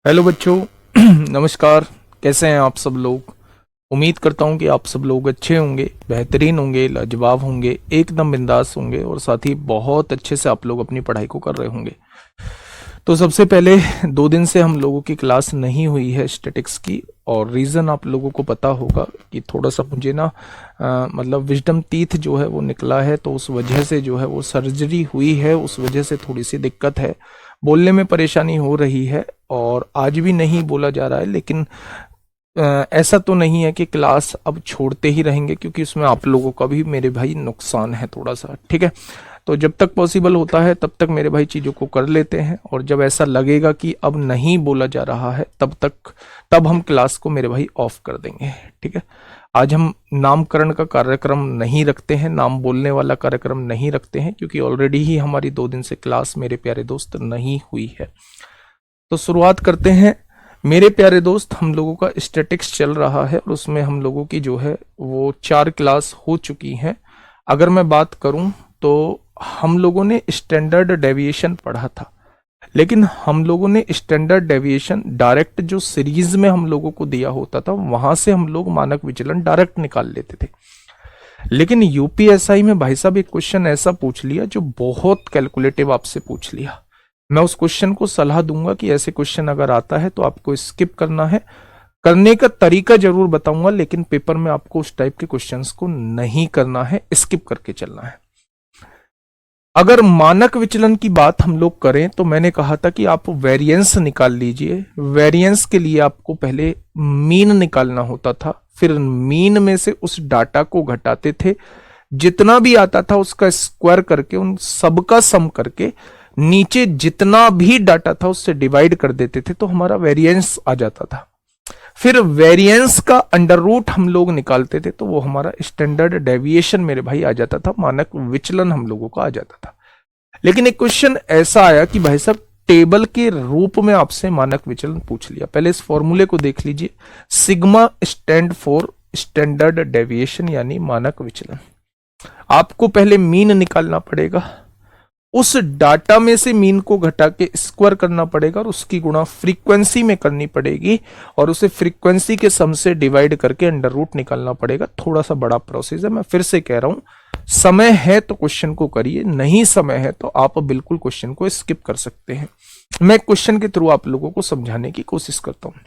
Hello बच्चों। नमस्कार। कैसे हैं आप सब लोग। उम्मीद करता हूं कि आप सब लोग अच्छे होंगे, बेहतरीन होंगे, लाजवाब होंगे, एकदम बिंदास होंगे और साथ ही बहुत अच्छे से आप लोग अपनी पढ़ाई को कर रहे होंगे। तो सबसे पहले 2 दिन से हम लोगों की क्लास नहीं हुई है स्टैटिक्स की, और रीज़न आप लोगों को पता होगा कि थोड़ा सा मुझे ना मतलब विजडम टीथ जो है वो निकला है, तो उस वजह से जो है वो सर्जरी हुई है, उस वजह से थोड़ी सी दिक्कत है, बोलने में परेशानी हो रही है और आज भी नहीं बोला जा रहा है। लेकिन ऐसा तो नहीं है कि क्लास अब छोड़ते ही रहेंगे, क्योंकि उसमें आप लोगों का भी मेरे भाई नुकसान है थोड़ा सा, ठीक है। तो जब तक पॉसिबल होता है तब तक मेरे भाई चीज़ों को कर लेते हैं, और जब ऐसा लगेगा कि अब नहीं बोला जा रहा है तब हम क्लास को मेरे भाई ऑफ कर देंगे, ठीक है। आज हम नामकरण का कार्यक्रम नहीं रखते हैं, नाम बोलने वाला कार्यक्रम नहीं रखते हैं, क्योंकि ऑलरेडी ही हमारी 2 दिन से क्लास मेरे प्यारे दोस्त नहीं हुई है। तो शुरुआत करते हैं मेरे प्यारे दोस्त। हम लोगों का स्टैटिक्स चल रहा है और उसमें हम लोगों की जो है वो 4 क्लास हो चुकी हैं। अगर मैं बात करूं तो हम लोगों ने स्टैंडर्ड डेविएशन पढ़ा था, लेकिन हम लोगों ने स्टैंडर्ड डेविएशन डायरेक्ट जो सीरीज में हम लोगों को दिया होता था वहां से हम लोग मानक विचलन डायरेक्ट निकाल लेते थे। लेकिन यूपीएसआई में भाई साहब एक क्वेश्चन ऐसा पूछ लिया जो बहुत कैलकुलेटिव आपसे पूछ लिया। मैं उस क्वेश्चन को सलाह दूंगा कि ऐसे क्वेश्चन अगर आता है तो आपको स्किप करना है। करने का तरीका जरूर बताऊंगा, लेकिन पेपर में आपको उस टाइप के क्वेश्चंस को नहीं करना है, स्किप करके चलना है। अगर मानक विचलन की बात हम लोग करें तो मैंने कहा था कि आप वेरिएंस निकाल लीजिए। वेरिएंस के लिए आपको पहले मीन निकालना होता था, फिर मीन में से उस डाटा को घटाते थे, जितना भी आता था उसका स्क्वायर करके उन सबका सम करके नीचे जितना भी डाटा था उससे डिवाइड कर देते थे, तो हमारा वेरिएंस आ जाता था। फिर वेरिएंस का अंडर रूट हम लोग निकालते थे, तो वो हमारा स्टैंडर्ड डेविएशन मेरे भाई आ जाता था, मानक विचलन हम लोगों का आ जाता था। लेकिन एक क्वेश्चन ऐसा आया कि भाई साहब टेबल के रूप में आपसे मानक विचलन पूछ लिया। पहले इस फॉर्मूले को देख लीजिए। Sigma stand for standard deviation यानी मानक विचलन। आपको पहले मीन निकालना पड़ेगा, उस डाटा में से मीन को घटा के स्क्वायर करना पड़ेगा और उसकी गुणा फ्रीक्वेंसी में करनी पड़ेगी, और उसे फ्रीक्वेंसी के सम से डिवाइड करके अंडर रूट निकालना पड़ेगा। थोड़ा सा बड़ा प्रोसेस है, मैं फिर से कह रहा हूं। समय है तो क्वेश्चन को करिए, नहीं समय है तो आप बिल्कुल क्वेश्चन को स्किप कर सकते हैं। मैं क्वेश्चन के थ्रू आप लोगों को समझाने की कोशिश करता हूं।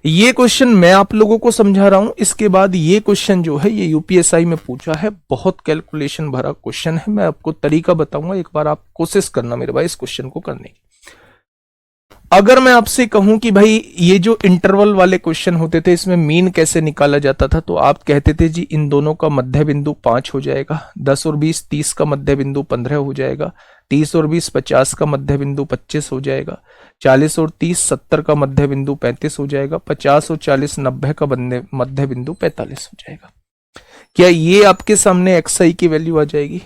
ये क्वेश्चन मैं आप लोगों को समझा रहा हूं। इसके बाद ये क्वेश्चन जो है ये यूपीएसआई में पूछा है, बहुत कैलकुलेशन भरा क्वेश्चन है। मैं आपको तरीका बताऊंगा, एक बार आप कोशिश करना मेरे भाई इस क्वेश्चन को करने की। अगर मैं आपसे कहूं कि भाई ये जो इंटरवल वाले क्वेश्चन होते थे इसमें मीन कैसे निकाला जाता था, तो आप कहते थे जी इन दोनों का मध्य बिंदु 5 हो जाएगा, 10 और 20 30 का मध्य बिंदु 15 हो जाएगा, 30 और 20 50 का मध्य बिंदु 25 हो जाएगा, 40 और 30 70 का मध्य बिंदु 35 हो जाएगा, 50 और 40 90 का मध्य बिंदु 45 हो जाएगा। क्या ये आपके सामने एक्स आई की वैल्यू आ जाएगी?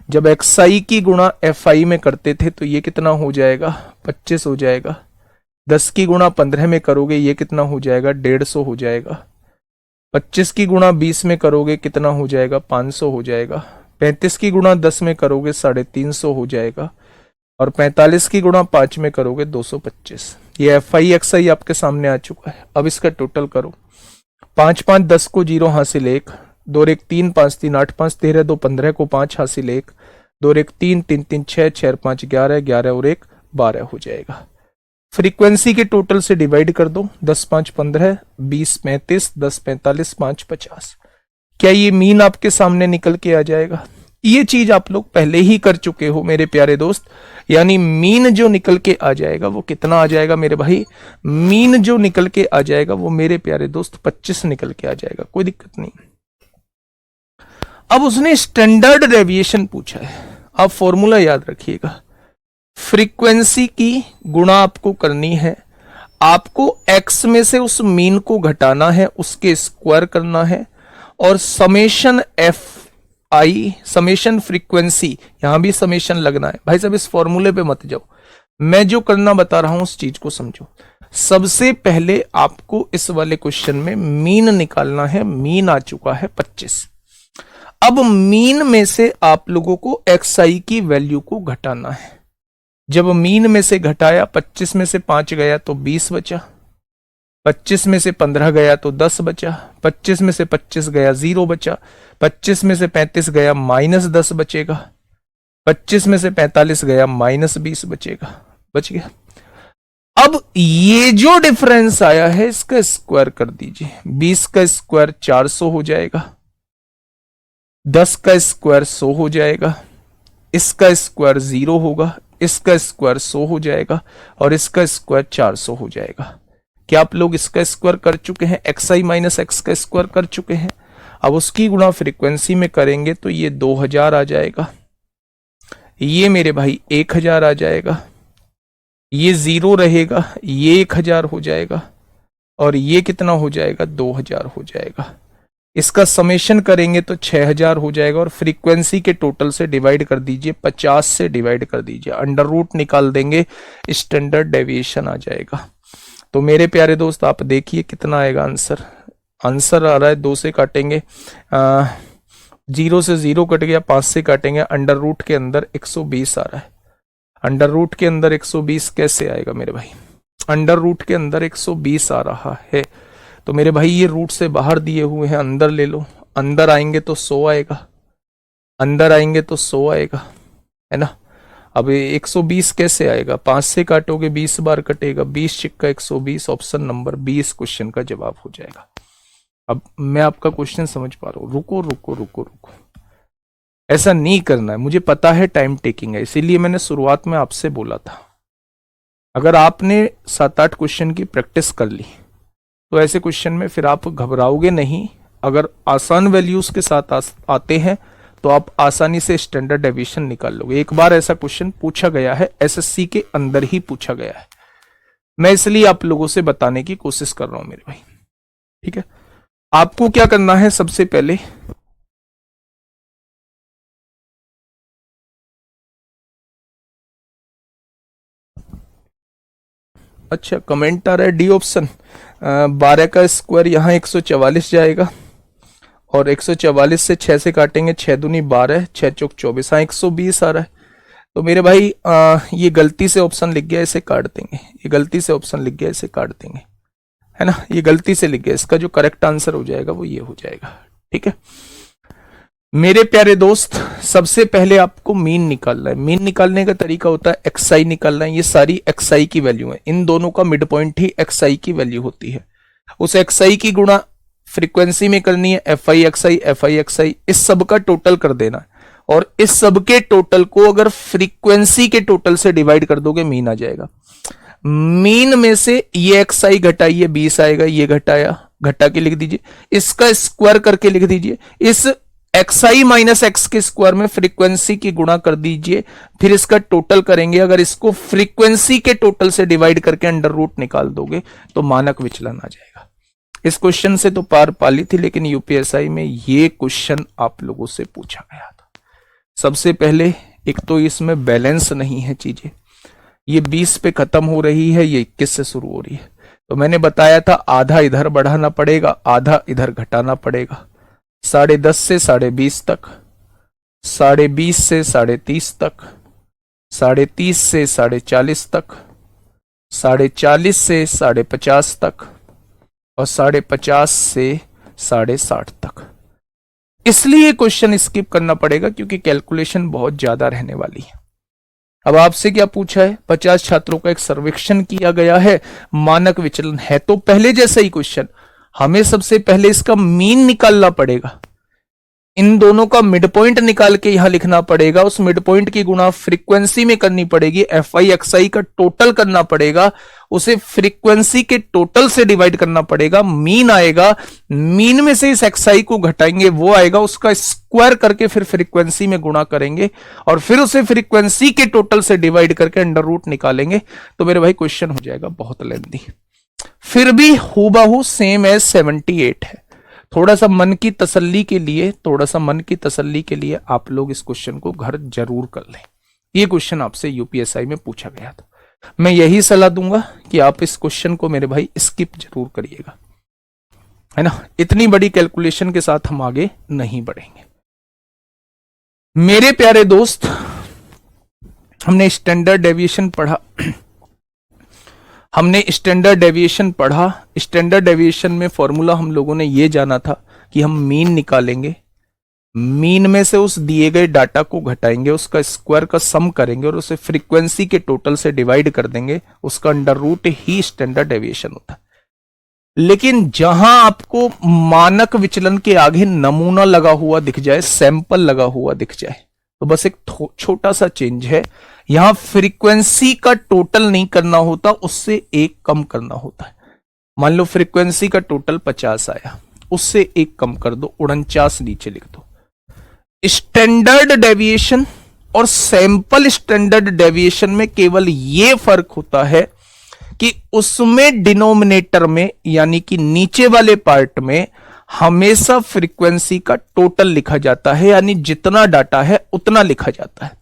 जब एक्स आई की गुणा एफ आई में करते थे तो ये कितना हो जाएगा? 25 हो जाएगा। 10 की गुणा 15 में करोगे ये कितना हो जाएगा? 150 हो जाएगा। 25 की गुणा 20 में करोगे कितना हो जाएगा? 500 हो जाएगा। 35 की गुणा 10 में करोगे 350 हो जाएगा, और 45 की गुणा 5 में करोगे 225। ये एफ आई एक्स आई आपके सामने आ चुका है। अब इसका टोटल करो। 5 5 10 को 0 हासिल 1, 2 1 3 5 3 8 5 13 2 15 को 5 हासिल 1, 2 1 3 3 3 6 6 5 11 11 और 1 12 हो जाएगा। फ्रीक्वेंसी के टोटल से डिवाइड कर दो। 10 5 15, 20 35, 10 45, 5 50। क्या ये मीन आपके सामने निकल के आ जाएगा? ये चीज आप लोग पहले ही कर चुके हो मेरे प्यारे दोस्त। यानी मीन जो निकल के आ जाएगा वो कितना आ जाएगा मेरे भाई? मीन जो निकल के आ जाएगा वो मेरे प्यारे दोस्त 25 निकल के आ जाएगा। कोई दिक्कत नहीं। अब उसने स्टैंडर्ड डेविएशन पूछा है। आप फॉर्मूला याद रखिएगा। फ्रीक्वेंसी की गुणा आपको करनी है, आपको एक्स में से उस मीन को घटाना है, उसके स्क्वायर करना है, और summation F I summation frequency, यहां भी समेशन लगना है। भाई साहब इस फॉर्मूले पे मत जाओ, मैं जो करना बता रहा हूं उस चीज को समझो। सबसे पहले आपको इस वाले क्वेश्चन में मीन निकालना है। मीन आ चुका है 25। अब मीन में से आप लोगों को एक्स आई की वैल्यू को घटाना है। जब मीन में से घटाया, 25 में से 5 गया तो 20 बचा, 25 में से 15 गया तो 10 बचा, 25 में से 25 गया 0 बचा, 25 में से 35 गया -10 बचेगा, 25 में से 45 गया -20 बचेगा, बच गया। अब ये जो डिफरेंस आया है इसका स्क्वायर कर दीजिए, 20 का स्क्वायर 400 हो जाएगा, 10 का स्क्वायर 100 हो जाएगा, इसका स्क्वायर 0 होगा, इसका स्क्वायर 100 हो जाएगा और इसका स्क्वायर 400 हो जाएगा। क्या आप लोग इसका स्क्वायर कर चुके हैं? xi माइनस एक्स का स्क्वायर कर चुके हैं। अब उसकी गुणा फ्रीक्वेंसी में करेंगे तो ये 2000 आ जाएगा, ये मेरे भाई 1000 आ जाएगा, ये 0 रहेगा, ये 1000 हो जाएगा और ये कितना हो जाएगा? 2000 हो जाएगा। इसका समेशन करेंगे तो 6000 हो जाएगा और फ्रीक्वेंसी के टोटल से डिवाइड कर दीजिए, 50 से डिवाइड कर दीजिए, अंडर रूट निकाल देंगे, स्टैंडर्ड डेविएशन आ जाएगा। तो मेरे प्यारे दोस्त आप देखिए कितना आएगा आंसर। आंसर आ रहा है 2 से काटेंगे, 0 से 0 कट गया, 5 से काटेंगे, अंडर रूट के अंदर 120 आ रहा है। अंडर रूट के अंदर 120 कैसे आएगा मेरे भाई? अंडर रूट के अंदर 120 आ रहा है। तो मेरे भाई ये रूट से बाहर दिए हुए हैं, अंदर ले लो, अंदर आएंगे तो 100 आएगा, अंदर आएंगे तो 100 आएगा, है ना। अब 120 कैसे आएगा? 5 से काटोगे 20 बार कटेगा, 20 छिक्का 120, ऑप्शन नंबर 20 क्वेश्चन का जवाब हो जाएगा। अब मैं आपका क्वेश्चन समझ पा रहा हूं, रुको रुको रुको रुको, ऐसा नहीं करना है, मुझे पता है टाइम टेकिंग है, इसीलिए मैंने शुरुआत में आपसे बोला था अगर आपने 7-8 क्वेश्चन की प्रैक्टिस कर ली तो ऐसे क्वेश्चन में फिर आप घबराओगे नहीं। अगर आसान वैल्यूज के साथ आते हैं तो आप आसानी से स्टैंडर्ड डेविएशन निकाल लोगे। एक बार ऐसा क्वेश्चन पूछा गया है, एसएससी के अंदर ही पूछा गया है, मैं इसलिए आप लोगों से बताने की कोशिश कर रहा हूं मेरे भाई, ठीक है। आपको क्या करना है? सबसे पहले अच्छा कमेंट आ रहा है डी ऑप्शन, 12 का स्क्वायर यहाँ 144 जाएगा और 144 से 6 से काटेंगे, 6 दूनी 12, 6 चौक 24, हाँ 120 आ रहा है। तो मेरे भाई ये गलती से ऑप्शन लिख गया, इसे काट देंगे, ये गलती से ऑप्शन लिख गया, इसे काट देंगे, है ना, ये गलती से लिख गया, इसका जो करेक्ट आंसर हो जाएगा वो ये हो जाएगा, ठीक है। मेरे प्यारे दोस्त सबसे पहले आपको मीन निकालना है। मीन निकालने का तरीका होता है एक्सआई निकालना है, ये सारी एक्सआई की वैल्यू है, इन दोनों का मिड पॉइंट ही एक्सआई की वैल्यू होती है। उस एक्सआई की गुणा फ्रीक्वेंसी में करनी है, एफ आई एक्सआई, इस सब का टोटल कर देना है और इस सब के टोटल को अगर फ्रीक्वेंसी के टोटल से डिवाइड कर दोगे मीन आ जाएगा। मीन में से ये एक्सआई घटाइए, 20 आएगा, ये घटाया, घटा के लिख दीजिए, इसका स्क्वायर करके लिख दीजिए, इस xi माइनस एक्स के स्क्वायर में फ्रीक्वेंसी की गुणा कर दीजिए, फिर इसका टोटल करेंगे, अगर इसको फ्रीक्वेंसी के टोटल से डिवाइड करके अंडर रूट निकाल दोगे तो मानक विचलन आ जाएगा। इस क्वेश्चन से तो पार पाली थी, लेकिन यूपीएसआई में ये क्वेश्चन आप लोगों से पूछा गया था। सबसे पहले एक तो इसमें बैलेंस नहीं है चीजें, ये 20 पे खत्म हो रही है, ये 21 से शुरू हो रही है। तो मैंने बताया था आधा इधर बढ़ाना पड़ेगा, आधा इधर घटाना पड़ेगा, 10.5 से 20.5 तक, 20.5 से 30.5 तक, 30.5 से 40.5 तक, 40.5 से 50.5 तक और 50.5 से 60.5 तक। इसलिए क्वेश्चन स्किप करना पड़ेगा क्योंकि कैलकुलेशन बहुत ज्यादा रहने वाली है। अब आपसे क्या पूछा है? 50 छात्रों का एक सर्वेक्षण किया गया है, मानक विचलन है, तो पहले जैसा ही क्वेश्चन, हमें सबसे पहले इसका मीन निकालना पड़ेगा, इन दोनों का मिड पॉइंट निकाल के यहां लिखना पड़ेगा, उस मिड पॉइंट की गुणा फ्रीक्वेंसी में करनी पड़ेगी, एफ आई एक्सआई का टोटल करना पड़ेगा, उसे फ्रीक्वेंसी के टोटल से डिवाइड करना पड़ेगा, मीन आएगा, मीन में से इस एक्सआई को घटाएंगे, वो आएगा, उसका स्क्वायर करके फिर फ्रीक्वेंसी में गुणा करेंगे और फिर उसे फ्रीक्वेंसी के टोटल से डिवाइड करके अंडर रूट निकालेंगे। तो मेरे भाई क्वेश्चन हो जाएगा बहुत लेंथी, फिर भी हूबहू सेम एज 78 है। थोड़ा सा मन की तसल्ली के लिए, थोड़ा सा मन की तसल्ली के लिए आप लोग इस क्वेश्चन को घर जरूर कर लें। ये क्वेश्चन आपसे यूपीएसआई में पूछा गया था, मैं यही सलाह दूंगा कि आप इस क्वेश्चन को मेरे भाई स्किप जरूर करिएगा, है ना। इतनी बड़ी कैलकुलेशन के साथ हम आगे नहीं बढ़ेंगे। मेरे प्यारे दोस्त हमने स्टैंडर्ड डेविएशन पढ़ा। हमने स्टैंडर्ड डेविएशन पढ़ा। स्टैंडर्ड डेविएशन में फॉर्मूला हम लोगों ने ये जाना था कि हम मीन निकालेंगे, मीन में से उस दिए गए डाटा को घटाएंगे, उसका स्क्वायर का सम करेंगे और उसे फ्रीक्वेंसी के टोटल से डिवाइड कर देंगे, उसका अंडर रूट ही स्टैंडर्ड डेविएशन होता है। लेकिन जहां आपको मानक विचलन के आगे नमूना लगा हुआ दिख जाए, सैंपल लगा हुआ दिख जाए, तो बस एक छोटा सा चेंज है, यहां फ्रीक्वेंसी का टोटल नहीं करना होता, उससे एक कम करना होता है। मान लो फ्रीक्वेंसी का टोटल 50 आया, उससे एक कम कर दो, 49 नीचे लिख दो। स्टैंडर्ड डेविएशन और सैंपल स्टैंडर्ड डेविएशन में केवल यह फर्क होता है कि उसमें डिनोमिनेटर में यानी कि नीचे वाले पार्ट में हमेशा फ्रीक्वेंसी का टोटल लिखा जाता है, यानी जितना डाटा है उतना लिखा जाता है।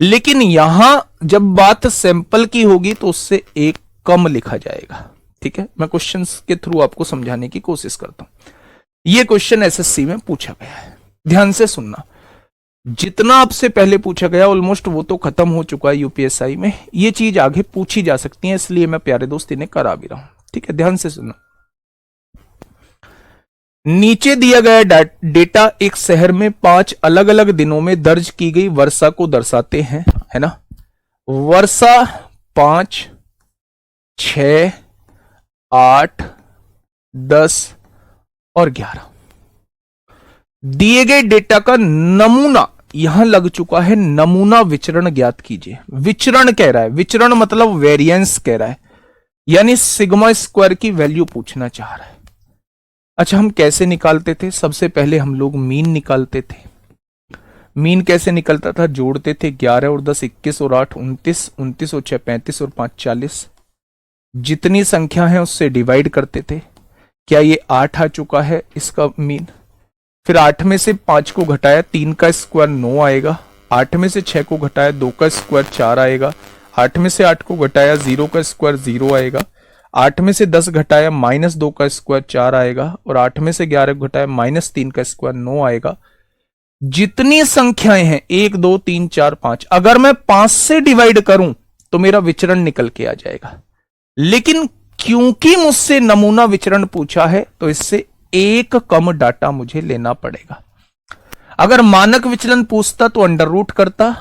लेकिन यहां जब बात सैंपल की होगी तो उससे एक कम लिखा जाएगा। ठीक है, मैं क्वेश्चंस के थ्रू आपको समझाने की कोशिश करता हूं। यह क्वेश्चन एसएससी में पूछा गया है, ध्यान से सुनना। जितना आपसे पहले पूछा गया ऑलमोस्ट वो तो खत्म हो चुका है यूपीएसआई में, ये चीज आगे पूछी जा सकती है, इसलिए मैं प्यारे दोस्त इन्हें करा भी रहा हूं। ठीक है, ध्यान से सुनना। नीचे दिया गया डेटा एक शहर में 5 अलग अलग दिनों में दर्ज की गई वर्षा को दर्शाते हैं, है ना। वर्षा 5, 6, 8, 10 और 11। दिए गए डेटा का नमूना यहां लग चुका है, नमूना विचरण ज्ञात कीजिए। विचरण कह रहा है, विचरण मतलब वेरिएंस कह रहा है, यानी सिग्मा स्क्वायर की वैल्यू पूछना चाह रहा है। अच्छा, हम कैसे निकालते थे? सबसे पहले हम लोग मीन निकालते थे। मीन कैसे निकलता था? जोड़ते थे 11 और 10 21 और 8 29, 29 और 6 35 और 5 40। जितनी संख्या है उससे डिवाइड करते थे। क्या ये 8 आ चुका है इसका मीन? फिर 8 में से 5 को घटाया 3 का स्क्वायर 9 आएगा। 8 में से 6 को घटाया 2 का स्क्वायर 4 आएगा। 8 में से 8 को घटाया 0 का स्क्वायर 0 आएगा। 8 में से 10 घटाया -2 का स्क्वायर 4 आएगा। और 8 में से 11 को घटाया -3 का स्क्वायर 9 आएगा। जितनी संख्याएं हैं 1 2 3 4 5, अगर मैं 5 से डिवाइड करूं तो मेरा विचरण निकल के आ जाएगा। लेकिन क्योंकि मुझसे नमूना विचरण पूछा है तो इससे एक कम डाटा मुझे लेना पड़ेगा। अगर मानक विचलन पूछता तो अंडर रूट करता।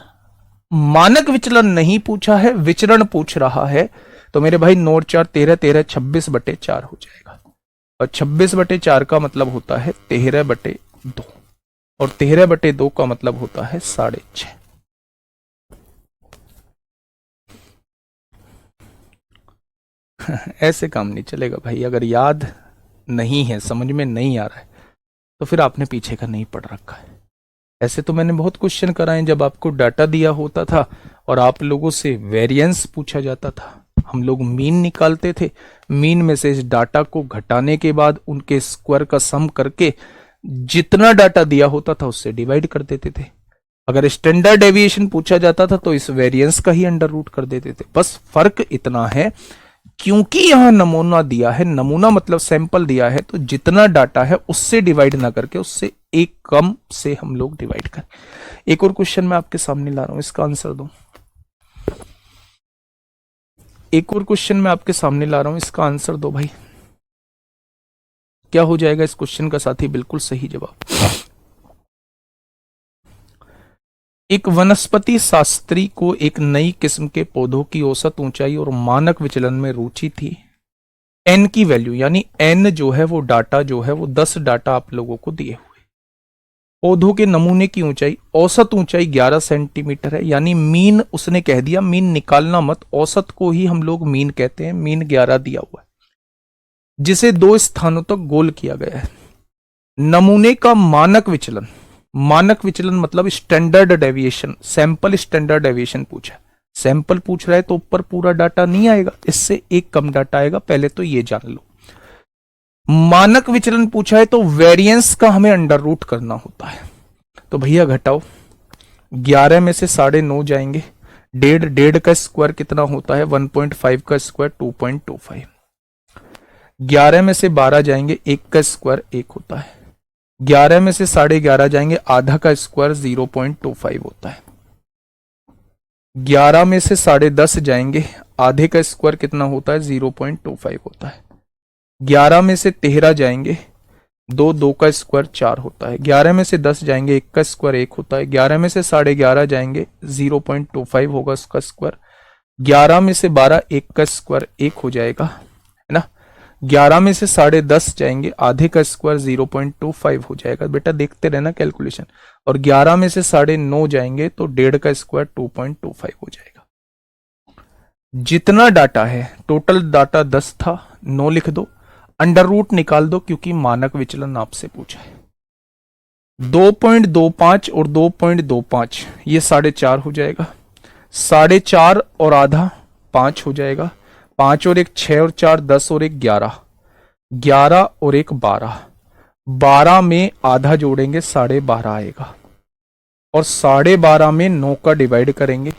मानक विचलन नहीं पूछा है, विचरण पूछ रहा है, तो मेरे भाई 9 4 13 13 26/4 हो जाएगा। और 26/4 का मतलब होता है 13/2 और 13/2 का मतलब होता है 6.5। ऐसे काम नहीं चलेगा भाई। अगर याद नहीं है, समझ में नहीं आ रहा है, तो फिर आपने पीछे का नहीं पढ़ रखा है। ऐसे तो मैंने बहुत क्वेश्चन कराए जब आपको डाटा दिया होता था और आप लोगों से वेरिएंस पूछा जाता था। हम लोग मीन निकालते थे, मीन में से इस डाटा को घटाने के बाद उनके स्क्वायर का सम करके जितना डाटा दिया होता था उससे डिवाइड कर देते थे। अगर स्टैंडर्ड डेविएशन पूछा जाता था तो इस वेरिएंस का ही अंडर रूट कर देते थे। बस फर्क इतना है, क्योंकि यहां नमूना दिया है, नमूना मतलब सैंपल दिया है, तो जितना डाटा है उससे डिवाइड ना करके उससे एक कम से हम लोग डिवाइड करें। एक और क्वेश्चन मैं आपके सामने ला रहा हूं, इसका आंसर दो। एक और क्वेश्चन मैं आपके सामने ला रहा हूं, इसका आंसर दो भाई। क्या हो जाएगा इस क्वेश्चन का साथी? बिल्कुल सही जवाब। एक वनस्पति शास्त्री को एक नई किस्म के पौधों की औसत ऊंचाई और मानक विचलन में रुचि थी। एन की वैल्यू, यानी एन जो है वो डाटा जो है वो 10 डाटा आप लोगों को दिए हुए। पौधों के नमूने की ऊंचाई, औसत ऊंचाई 11 सेंटीमीटर है, यानी मीन उसने कह दिया, मीन निकालना मत, औसत को ही हम लोग मीन कहते हैं। मीन 11 दिया हुआ है, जिसे 2 स्थानों तक गोल किया गया है। नमूने का मानक विचलन, मानक विचलन मतलब standard deviation, sample standard deviation पूछा। सैंपल पूछ रहा है तो ऊपर पूरा डाटा नहीं आएगा, इससे एक कम डाटा आएगा, पहले तो ये जान लो। मानक विचलन पूछा है तो वेरिएंस का हमें अंडर रूट करना होता है। तो भैया घटाओ, 11 में से 9.5 जाएंगे, 1.5 का स्क्वायर कितना होता है? 1.5 का स्क्वायर 2.25। 11 में से 12 जाएंगे, 1 का स्क्वायर 1 होता है। 11 में से 11.5 जाएंगे, आधा का स्क्वायर 0.25 होता है। 11 में से 10.5 जाएंगे, आधे का स्क्वायर कितना होता है? 0.25 होता है। 11 में से 13 जाएंगे, 2 का स्क्वायर 4 होता है। 11 में से 10 जाएंगे, 1 का स्क्वायर 1 होता है। 11 में से 11.5 जाएंगे, 0.25 होगा उसका स्क्वायर। 11 में से 12, 1 का स्क्वायर 1 हो जाएगा, है ना। 11 में से 10.5 जाएंगे, आधे का स्क्वायर 0.25 हो जाएगा। बेटा देखते रहना कैलकुलेशन। और 11 में से 9.5 जाएंगे तो 1.5 का स्क्वायर 2.25 हो जाएगा। जितना डाटा है, टोटल डाटा 10 था, 9 लिख दो, अंडर रूट निकाल दो क्योंकि मानक विचलन आपसे पूछा है। 2.25 और 2.25 ये 4.5 हो जाएगा। 4.5 और आधा 5 हो जाएगा। 5 और 1 6 और 4 10 और 1 11, 11 और 1 12, 12 में आधा जोड़ेंगे 12.5 आएगा। और 12.5 में 9 का डिवाइड करेंगे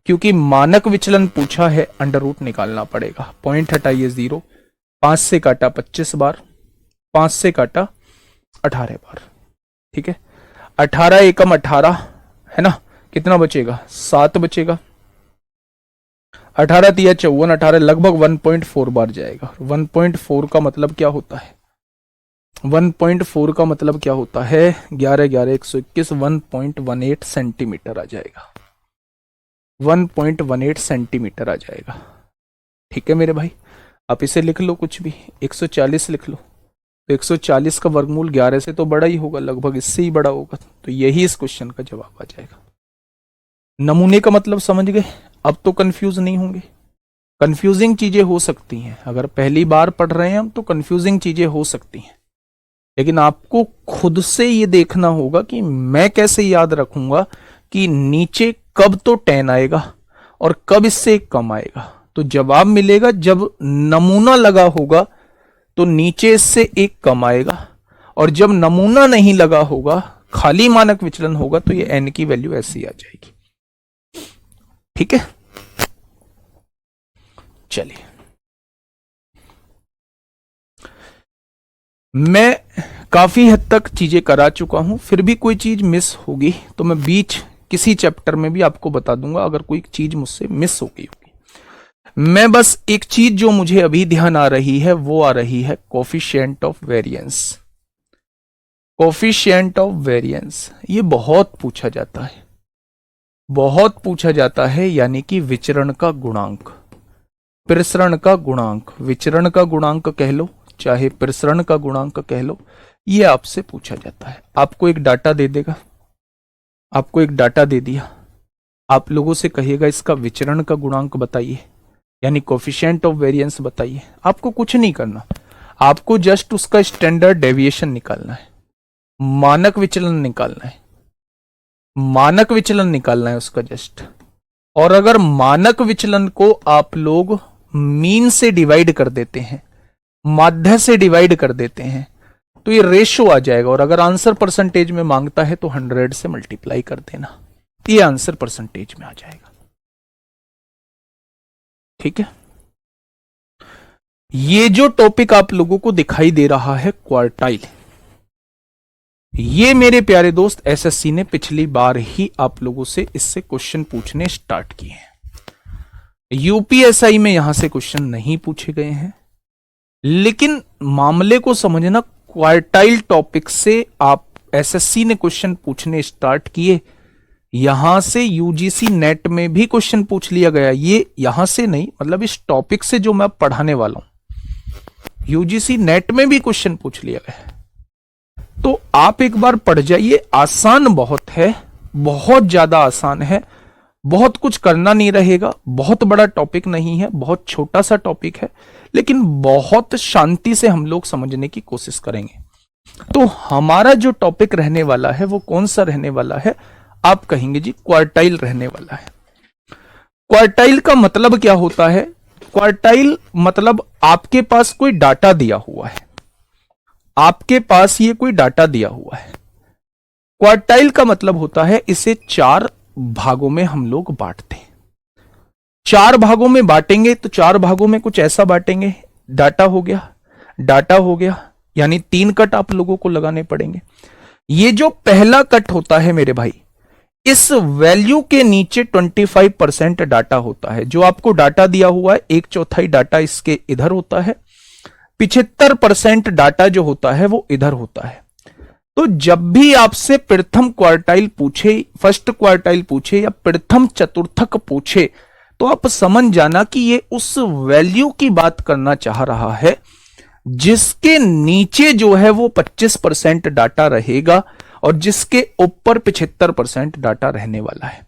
क्योंकि मानक विचलन पूछा है, अंडर रूट निकालना पड़ेगा। पॉइंट हटाइए 0, 5 से काटा 25 बार, 5 से काटा 18 बार, ठीक है। 18 एकम 18 है ना, कितना बचेगा? 7 बचेगा। 18 तिया 54, 18 लगभग 1.4 बार जाएगा। 1.4 का मतलब क्या होता है? 1.4 का मतलब क्या होता है? 11 11 121, 1.18 सेंटीमीटर आ जाएगा। 1.18 सेंटीमीटर आ जाएगा, ठीक है मेरे भाई। आप इसे लिख लो कुछ भी, 140 लिख लो। तो 140 का वर्गमूल 11 से तो बड़ा ही होगा, लगभग इससे ही बड़ा होगा। तो यही इस क्वेश्चन का जवाब आ जाएगा। नमूने का मतलब समझ गए? अब तो कंफ्यूज नहीं होंगे। कंफ्यूजिंग चीजें हो सकती हैं, अगर पहली बार पढ़ रहे हैं हम तो कंफ्यूजिंग चीजें हो सकती हैं, लेकिन आपको खुद से ये देखना होगा कि मैं कैसे याद रखूंगा कि नीचे कब तो 10 आएगा और कब इससे कम आएगा। तो जवाब मिलेगा जब नमूना लगा होगा तो नीचे इससे 1 कम आएगा, और जब नमूना नहीं लगा होगा, खाली मानक विचलन होगा, तो ये n की वैल्यू ऐसी आ जाएगी, ठीक है। चलिए, मैं काफी हद तक चीजें करा चुका हूं, फिर भी कोई चीज मिस होगी तो मैं बीच किसी चैप्टर में भी आपको बता दूंगा, अगर कोई चीज मुझसे मिस हो गई होगी। मैं बस एक चीज जो मुझे अभी ध्यान आ रही है वो आ रही है coefficient of variance. Coefficient of variance ये बहुत पूछा जाता है, बहुत पूछा जाता है, यानी कि विचरण का गुणांक, प्रसरण का गुणांक, विचरण का गुणांक कह लो चाहे प्रसरण का गुणांक कह लो, ये आपसे पूछा जाता है। आपको एक डाटा दे देगा, आपको एक डाटा दे दिया, आप लोगों से कहिएगा इसका विचरण का गुणांक बताइए, यानी कोफिशिएंट ऑफ वेरिएंस बताइए। आपको कुछ नहीं करना, आपको जस्ट उसका स्टैंडर्ड डेविएशन निकालना है, मानक विचलन निकालना है, मानक विचलन निकालना है उसका जस्ट। और अगर मानक विचलन को आप लोग मीन से डिवाइड कर देते हैं, माध्य से डिवाइड कर देते हैं, तो ये रेशो आ जाएगा। और अगर आंसर परसेंटेज में मांगता है तो 100 से मल्टीप्लाई कर देना, ये आंसर परसेंटेज में आ जाएगा, ठीक है। ये जो टॉपिक आप लोगों को दिखाई दे रहा है क्वार्टाइल, ये मेरे प्यारे दोस्त एसएससी ने पिछली बार ही आप लोगों से इससे क्वेश्चन पूछने स्टार्ट किए हैं। यूपीएसआई में यहां से क्वेश्चन नहीं पूछे गए हैं, लेकिन मामले को समझना, क्वार्टाइल टॉपिक से आप एसएससी ने क्वेश्चन पूछने स्टार्ट किए, यहां से यूजीसी नेट में भी क्वेश्चन पूछ लिया गया। ये यहां से नहीं, मतलब इस टॉपिक से जो मैं पढ़ाने वाला हूं, यूजीसी नेट में भी क्वेश्चन पूछ लिया गया। तो आप एक बार पढ़ जाइए, आसान बहुत है, बहुत ज्यादा आसान है, बहुत कुछ करना नहीं रहेगा, बहुत बड़ा टॉपिक नहीं है, बहुत छोटा सा टॉपिक है, लेकिन बहुत शांति से हम लोग समझने की कोशिश करेंगे। तो हमारा जो टॉपिक रहने वाला है वो कौन सा रहने वाला है? आप कहेंगे जी क्वार्टाइल रहने वाला है। क्वार्टाइल का मतलब क्या होता है? क्वार्टाइल मतलब आपके पास कोई डाटा दिया हुआ है, आपके पास ये कोई डाटा दिया हुआ है। क्वार्टाइल का मतलब होता है इसे 4 भागों में हम लोग बांटते हैं। 4 भागों में बांटेंगे तो 4 भागों में कुछ ऐसा बांटेंगे, डाटा हो गया, डाटा हो गया, यानी 3 कट आप लोगों को लगाने पड़ेंगे। ये जो पहला कट होता है मेरे भाई, इस वैल्यू के नीचे 25% डाटा होता है। जो आपको डाटा दिया हुआ है, एक चौथाई डाटा इसके इधर होता है, 75% डाटा जो होता है वो इधर होता है। तो जब भी आपसे प्रथम क्वार्टाइल पूछे, फर्स्ट क्वार्टाइल पूछे या प्रथम चतुर्थक पूछे, तो आप समझ जाना कि ये उस वैल्यू की बात करना चाह रहा है जिसके नीचे जो है वो 25% डाटा रहेगा और जिसके ऊपर 75% डाटा रहने वाला है।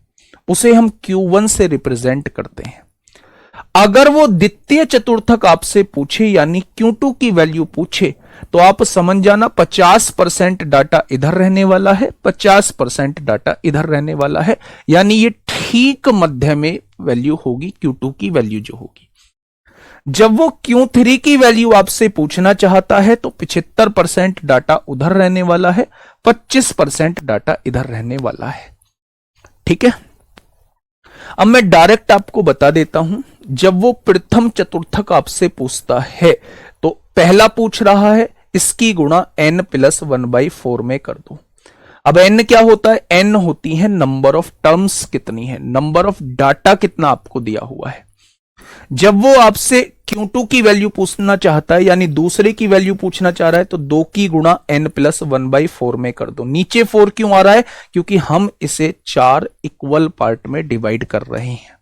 उसे हम Q1 से रिप्रेजेंट करते हैं। अगर वो द्वितीय चतुर्थक आपसे पूछे यानी Q2 की वैल्यू पूछे, तो आप समझ जाना 50% डाटा इधर रहने वाला है, 50% डाटा इधर रहने वाला है, यानी ये ठीक मध्य में वैल्यू होगी Q2 की वैल्यू जो होगी। जब वो Q3 की वैल्यू आपसे पूछना चाहता है तो 75% डाटा उधर रहने वाला है, 25% डाटा इधर रहने वाला है। ठीक है, अब मैं डायरेक्ट आपको बता देता हूं। जब वो प्रथम चतुर्थक आपसे पूछता है तो पहला पूछ रहा है इसकी गुणा n+1/4 में कर दो। अब n क्या होता है? n होती है नंबर ऑफ टर्म्स कितनी है, नंबर ऑफ डाटा कितना आपको दिया हुआ है। जब वो आपसे Q2 की वैल्यू पूछना चाहता है यानी दूसरे की वैल्यू पूछना चाह रहा है तो 2 की गुणा n+1/4 में कर दो। नीचे 4 क्यों आ रहा है? क्योंकि हम इसे 4 इक्वल पार्ट में डिवाइड कर रहे हैं।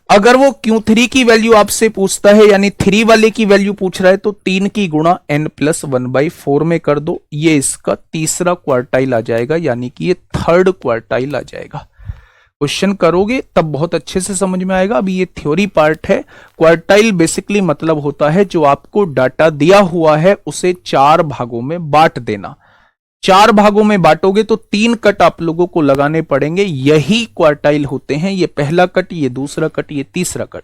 अगर वो Q3 की वैल्यू आपसे पूछता है यानी 3 वाले की वैल्यू पूछ रहा है तो 3 की गुणा n+1/4 में कर दो। ये इसका तीसरा क्वार्टाइल आ जाएगा, यानी कि ये थर्ड क्वार्टाइल आ जाएगा। क्वेश्चन करोगे तब बहुत अच्छे से समझ में आएगा। अभी ये थ्योरी पार्ट है। क्वार्टाइल बेसिकली मतलब होता है जो आपको डाटा दिया हुआ है उसे 4 भागों में बांट देना। 4 भागों में बांटोगे तो 3 कट आप लोगों को लगाने पड़ेंगे, यही क्वार्टाइल होते हैं। ये पहला कट, ये दूसरा कट, ये तीसरा कट।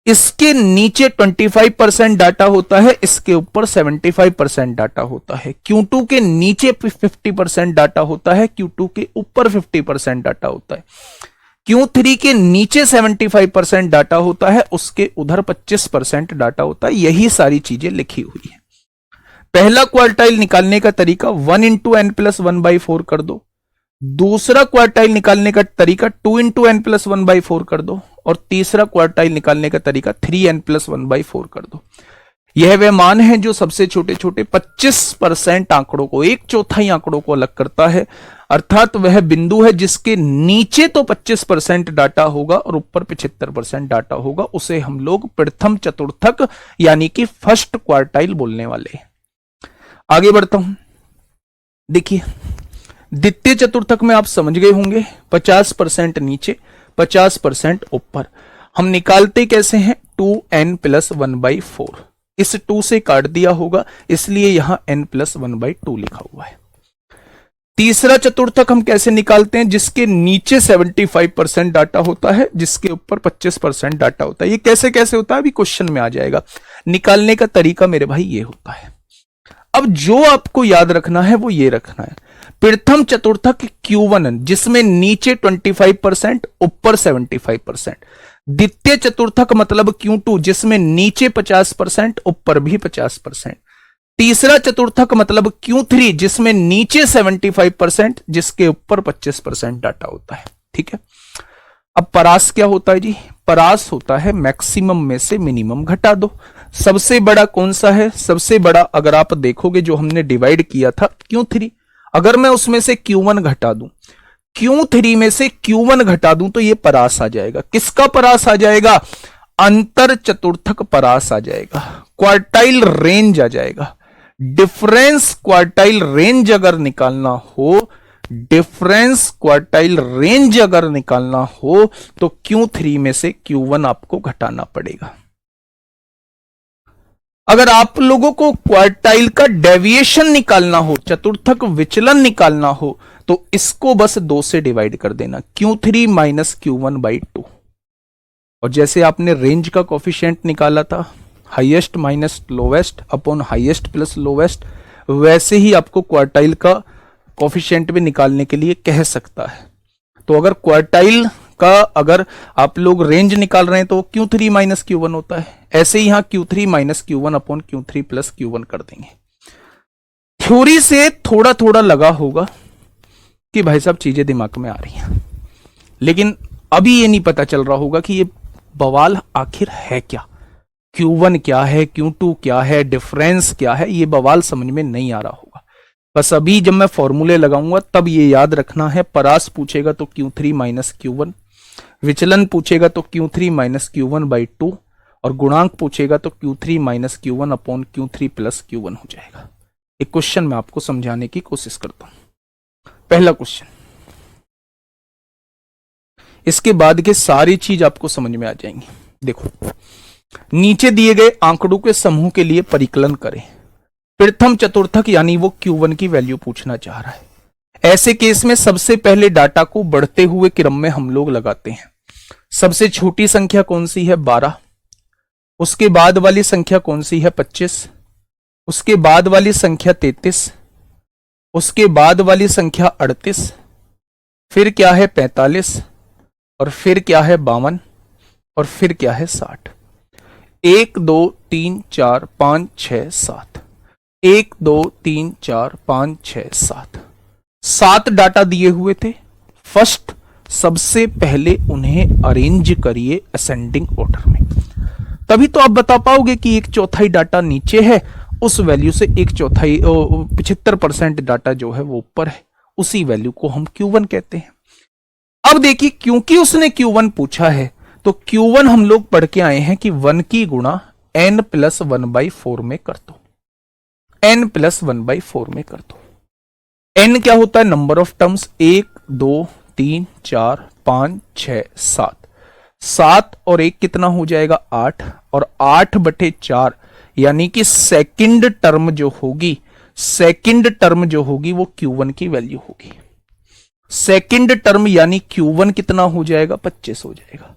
इसके नीचे 25% डाटा होता है, इसके ऊपर 75% डाटा होता है। Q2 के नीचे 50% डाटा होता है, Q2 के ऊपर 50% डाटा होता है। Q3 के नीचे 75% डाटा होता है, उसके उधर 25% डाटा होता है। यही सारी चीजें लिखी हुई है। पहला क्वार्टाइल निकालने का तरीका 1 × n+1/4 कर दो। दूसरा क्वार्टाइल निकालने का तरीका 2 × n+1/4 कर दो और तीसरा क्वार्टाइल निकालने का तरीका 3n+1/4 कर दो। यह वह मान है जो सबसे छोटे छोटे 25% आंकड़ों को, एक चौथाई आंकड़ों को अलग करता है। अर्थात वह बिंदु है जिसके नीचे तो 25% डाटा होगा और ऊपर 75% डाटा होगा, उसे हम लोग प्रथम चतुर्थक यानी कि फर्स्ट क्वार्टाइल बोलने वाले हैं। आगे बढ़ता हूं। देखिए, द्वितीय चतुर्थक में आप समझ गए होंगे 50% नीचे 50% ऊपर। हम निकालते कैसे हैं? 2n+1/4। इस 2 से काट दिया होगा, इसलिए यहां n+1/2 लिखा हुआ है। तीसरा चतुर्थक हम कैसे निकालते हैं? जिसके नीचे 75% डाटा होता है, जिसके ऊपर 25% डाटा होता है। ये कैसे कैसे होता है अभी क्वेश्चन में आ जाएगा। निकालने का तरीका मेरे भाई ये होता है। अब जो आपको याद रखना है वो ये रखना है, प्रथम चतुर्थक Q1 जिसमें नीचे 25% ऊपर 75%। द्वितीय चतुर्थक मतलब Q2 जिसमें नीचे 50% ऊपर भी 50%। तीसरा चतुर्थक मतलब Q3 जिसमें नीचे 75% जिसके ऊपर 25% डाटा होता है। ठीक है, अब परास क्या होता है जी? परास होता है मैक्सिमम में से मिनिमम घटा दो। सबसे बड़ा कौन सा है? सबसे बड़ा अगर आप देखोगे जो हमने डिवाइड किया था Q3, अगर मैं उसमें से Q1 घटा दूं, Q3 में से Q1 घटा दूं तो ये परास आ जाएगा। किसका परास आ जाएगा? अंतर चतुर्थक परास आ जाएगा, क्वार्टाइल रेंज आ जाएगा। डिफरेंस क्वार्टाइल रेंज अगर निकालना हो, डिफरेंस क्वार्टाइल रेंज अगर निकालना हो तो Q3 में से Q1 आपको घटाना पड़ेगा। अगर आप लोगों को क्वार्टाइल का डेविएशन निकालना हो, चतुर्थक विचलन निकालना हो, तो इसको बस 2 से डिवाइड कर देना, Q3 - Q1/2। और जैसे आपने रेंज का कोफिशिएंट निकाला था, highest minus lowest upon highest plus lowest, वैसे ही आपको क्वार्टाइल का कोफिशिएंट भी निकालने के लिए कह सकता है। तो अगर क्वार्टाइल का अगर आप लोग रेंज निकाल रहे हैं तो Q3 - Q1 होता है। ऐसे ही यहां Q3 - Q1 upon Q3 + Q1 कर देंगे। थ्योरी से थोड़ा थोड़ा लगा होगा कि भाई साहब चीजें दिमाग में आ रही हैं, लेकिन अभी ये नहीं पता चल रहा होगा कि ये बवाल आखिर है क्या, Q1 क्या है, Q2 क्या है, डिफरेंस क्या है, ये बवाल समझ में नहीं आ रहा होगा। बस अभी जब मैं फॉर्मूले लगाऊंगा तब ये याद रखना है, परास पूछेगा तो Q3 माइनस Q1, विचलन पूछेगा तो Q3 माइनस Q1/2, और गुणांक पूछेगा तो Q3 minus Q1 upon Q3 plus Q1 हो जाएगा। एक क्वेश्चन मैं आपको समझाने की कोशिश करता हूं। पहला क्वेश्चन, इसके बाद के सारी चीज आपको समझ में आ जाएंगी। देखो, नीचे दिए गए आंकड़ों के समूह के लिए परिकलन करें। प्रथम चतुर्थक यानी वो Q1 की वैल्यू पूछना चाह रहा है। ऐसे केस में सबसे पहले डाटा को बढ़ते हुए क्रम में हम लोग लगाते हैं। सबसे छोटी संख्या कौन सी है, 12। उसके बाद वाली संख्या कौन सी है, 25। उसके बाद वाली संख्या 33। उसके बाद वाली संख्या 38। फिर क्या है 45, और फिर क्या है 52, और फिर क्या है 60। 1 2 3 4 5 6 7, 1 2 3 4 5 6 7, 7 डाटा दिए हुए थे। फर्स्ट, सबसे पहले उन्हें अरेंज करिए असेंडिंग ऑर्डर में, तभी तो आप बता पाओगे कि 1/4 डाटा नीचे है, उस वैल्यू से 1/4 75% डाटा जो है वो ऊपर है, उसी वैल्यू को हम Q1 कहते हैं। अब देखिए, क्योंकि उसने Q1 पूछा है तो Q1 हम लोग पढ़ के आए हैं कि 1 की गुणा n प्लस 1/4 में कर दो, n प्लस 1/4 में कर दो। n क्या होता है, नंबर ऑफ टर्म्स, 1 2 3 4 5 6 7, 7 और 1 कितना हो जाएगा 8, और 8/4 यानी कि सेकंड टर्म जो होगी, सेकंड टर्म जो होगी वो Q1 की वैल्यू होगी। सेकंड टर्म यानी Q1 कितना हो जाएगा, 25 हो जाएगा।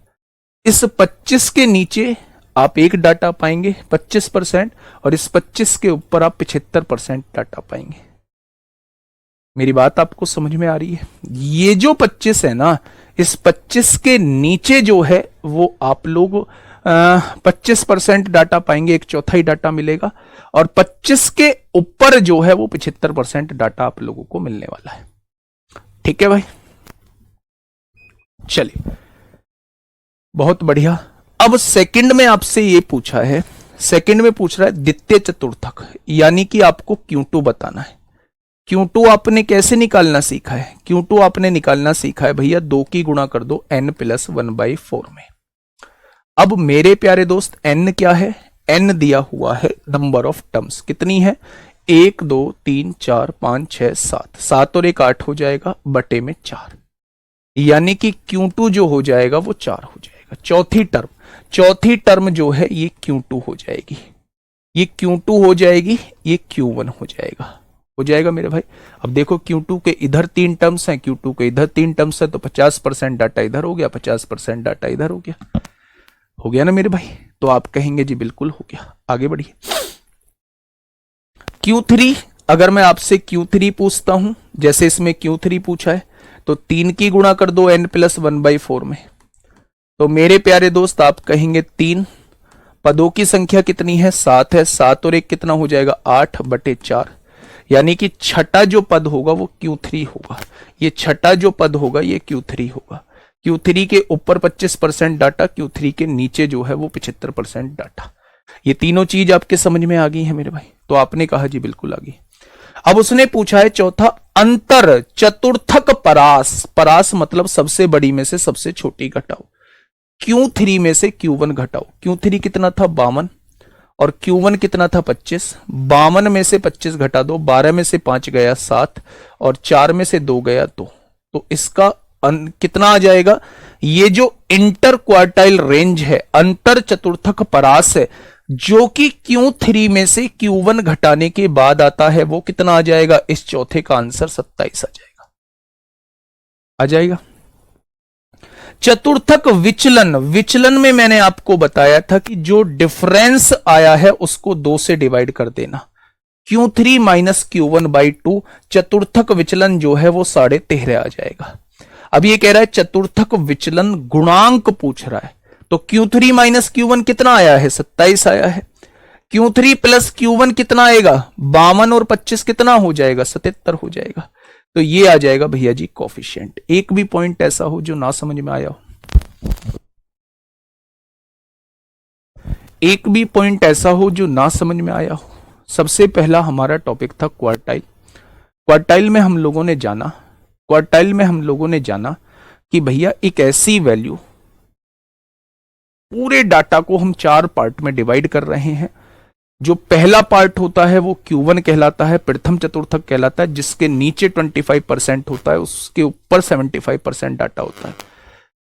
इस 25 के नीचे आप एक डाटा पाएंगे 25%, और इस 25 के ऊपर आप 75% डाटा पाएंगे। मेरी बात आपको समझ में आ रही है? ये जो 25 है ना, इस 25 के नीचे जो है वो आप लोग 25% डाटा पाएंगे, 1/4 डाटा मिलेगा, और 25 के ऊपर जो है वो 75% डाटा आप लोगों को मिलने वाला है। ठीक है भाई, चलिए बहुत बढ़िया। अब सेकंड में आपसे ये पूछा है, सेकंड में पूछ रहा है द्वितीय चतुर्थक, यानी कि आपको Q2 बताना है। Q2 आपने कैसे निकालना सीखा है, Q2 आपने निकालना सीखा है भैया, 2 की गुणा कर दो n प्लस 1/4 में। अब मेरे प्यारे दोस्त, n क्या है, n दिया हुआ है नंबर ऑफ टर्म्स, कितनी है, 1 2 3 4 5 6 7, 7 और 1 8 हो जाएगा, बटे में 4, यानी कि Q2 जो हो जाएगा वो 4 हो जाएगा। चौथी टर्म जो है ये Q2 हो जाएगी, ये Q2 हो जाएगी, ये Q1 हो जाएगा मेरे भाई। अब देखो, Q2 के इधर 3 टर्म्स हैं, Q2 के इधर 3 टर्म्स है, तो 50% डाटा इधर हो गया, 50% डाटा इधर हो गया ना मेरे भाई। तो आप कहेंगे जी बिल्कुल हो गया। आगे बढ़िए। Q3, अगर मैं आपसे Q3 पूछता हूं, जैसे इसमें Q3 पूछा है, तो 3 की गुणा कर दो n प्लस 1/4 में। तो मेरे प्यारे दोस्त आप कहेंगे 3, पदों की संख्या कितनी है, 7 है, 7 और 1 कितना हो जाएगा, 8/4, यानी कि छठा जो पद होगा वो Q3 होगा। ये छठा जो पद होगा ये Q3 होगा। Q3 के ऊपर 25% डाटा, Q3 के नीचे जो है वो 75% डाटा। ये तीनों चीज आपके समझ में आ गई है मेरे भाई? तो आपने कहा जी बिल्कुल आ गई। अब उसने पूछा है चौथा, अंतर चतुर्थक परास। परास मतलब सबसे बड़ी में से सबसे छोटी घटाओ। Q3 में से Q1 घटाओ। Q3 कितना था, 52, और Q1 कितना था, 25। 52 में से 25 घटा दो, 12 में से 5 गया 7, और 4 में से 2 गया 2, तो इसका कितना आ जाएगा, ये जो इंटर क्वार्टाइल रेंज है, अंतर चतुर्थक परास है, जो कि Q3 में से Q1 घटाने के बाद आता है, वो कितना आ जाएगा, इस चौथे का आंसर 27 आ जाएगा। चतुर्थक विचलन, विचलन में मैंने आपको बताया था कि जो डिफरेंस आया है उसको 2 से डिवाइड कर देना। Q3 माइनस Q1/2, चतुर्थक विचलन जो है वो 13.5 आ जाएगा। अब ये कह रहा है चतुर्थक विचलन गुणांक पूछ रहा है, तो Q3 माइनस Q1 कितना आया है, 27 आया है। Q3 प्लस Q1 कितना आएगा, 52, और 25 कितना हो जाएगा, 77 हो जाएगा। तो ये आ जाएगा भैया जी कोफिशिएंट। एक भी पॉइंट ऐसा हो जो ना समझ में आया हो, एक भी पॉइंट ऐसा हो जो ना समझ में आया हो। सबसे पहला हमारा टॉपिक था क्वार्टाइल। क्वार्टाइल में हम लोगों ने जाना, क्वार्टाइल में हम लोगों ने जाना कि भैया एक ऐसी वैल्यू, पूरे डाटा को हम 4 पार्ट में डिवाइड कर रहे हैं। जो पहला पार्ट होता है वो Q1 कहलाता है, प्रथम चतुर्थक कहलाता है, जिसके नीचे 25% होता है, उसके ऊपर 75% डाटा होता है।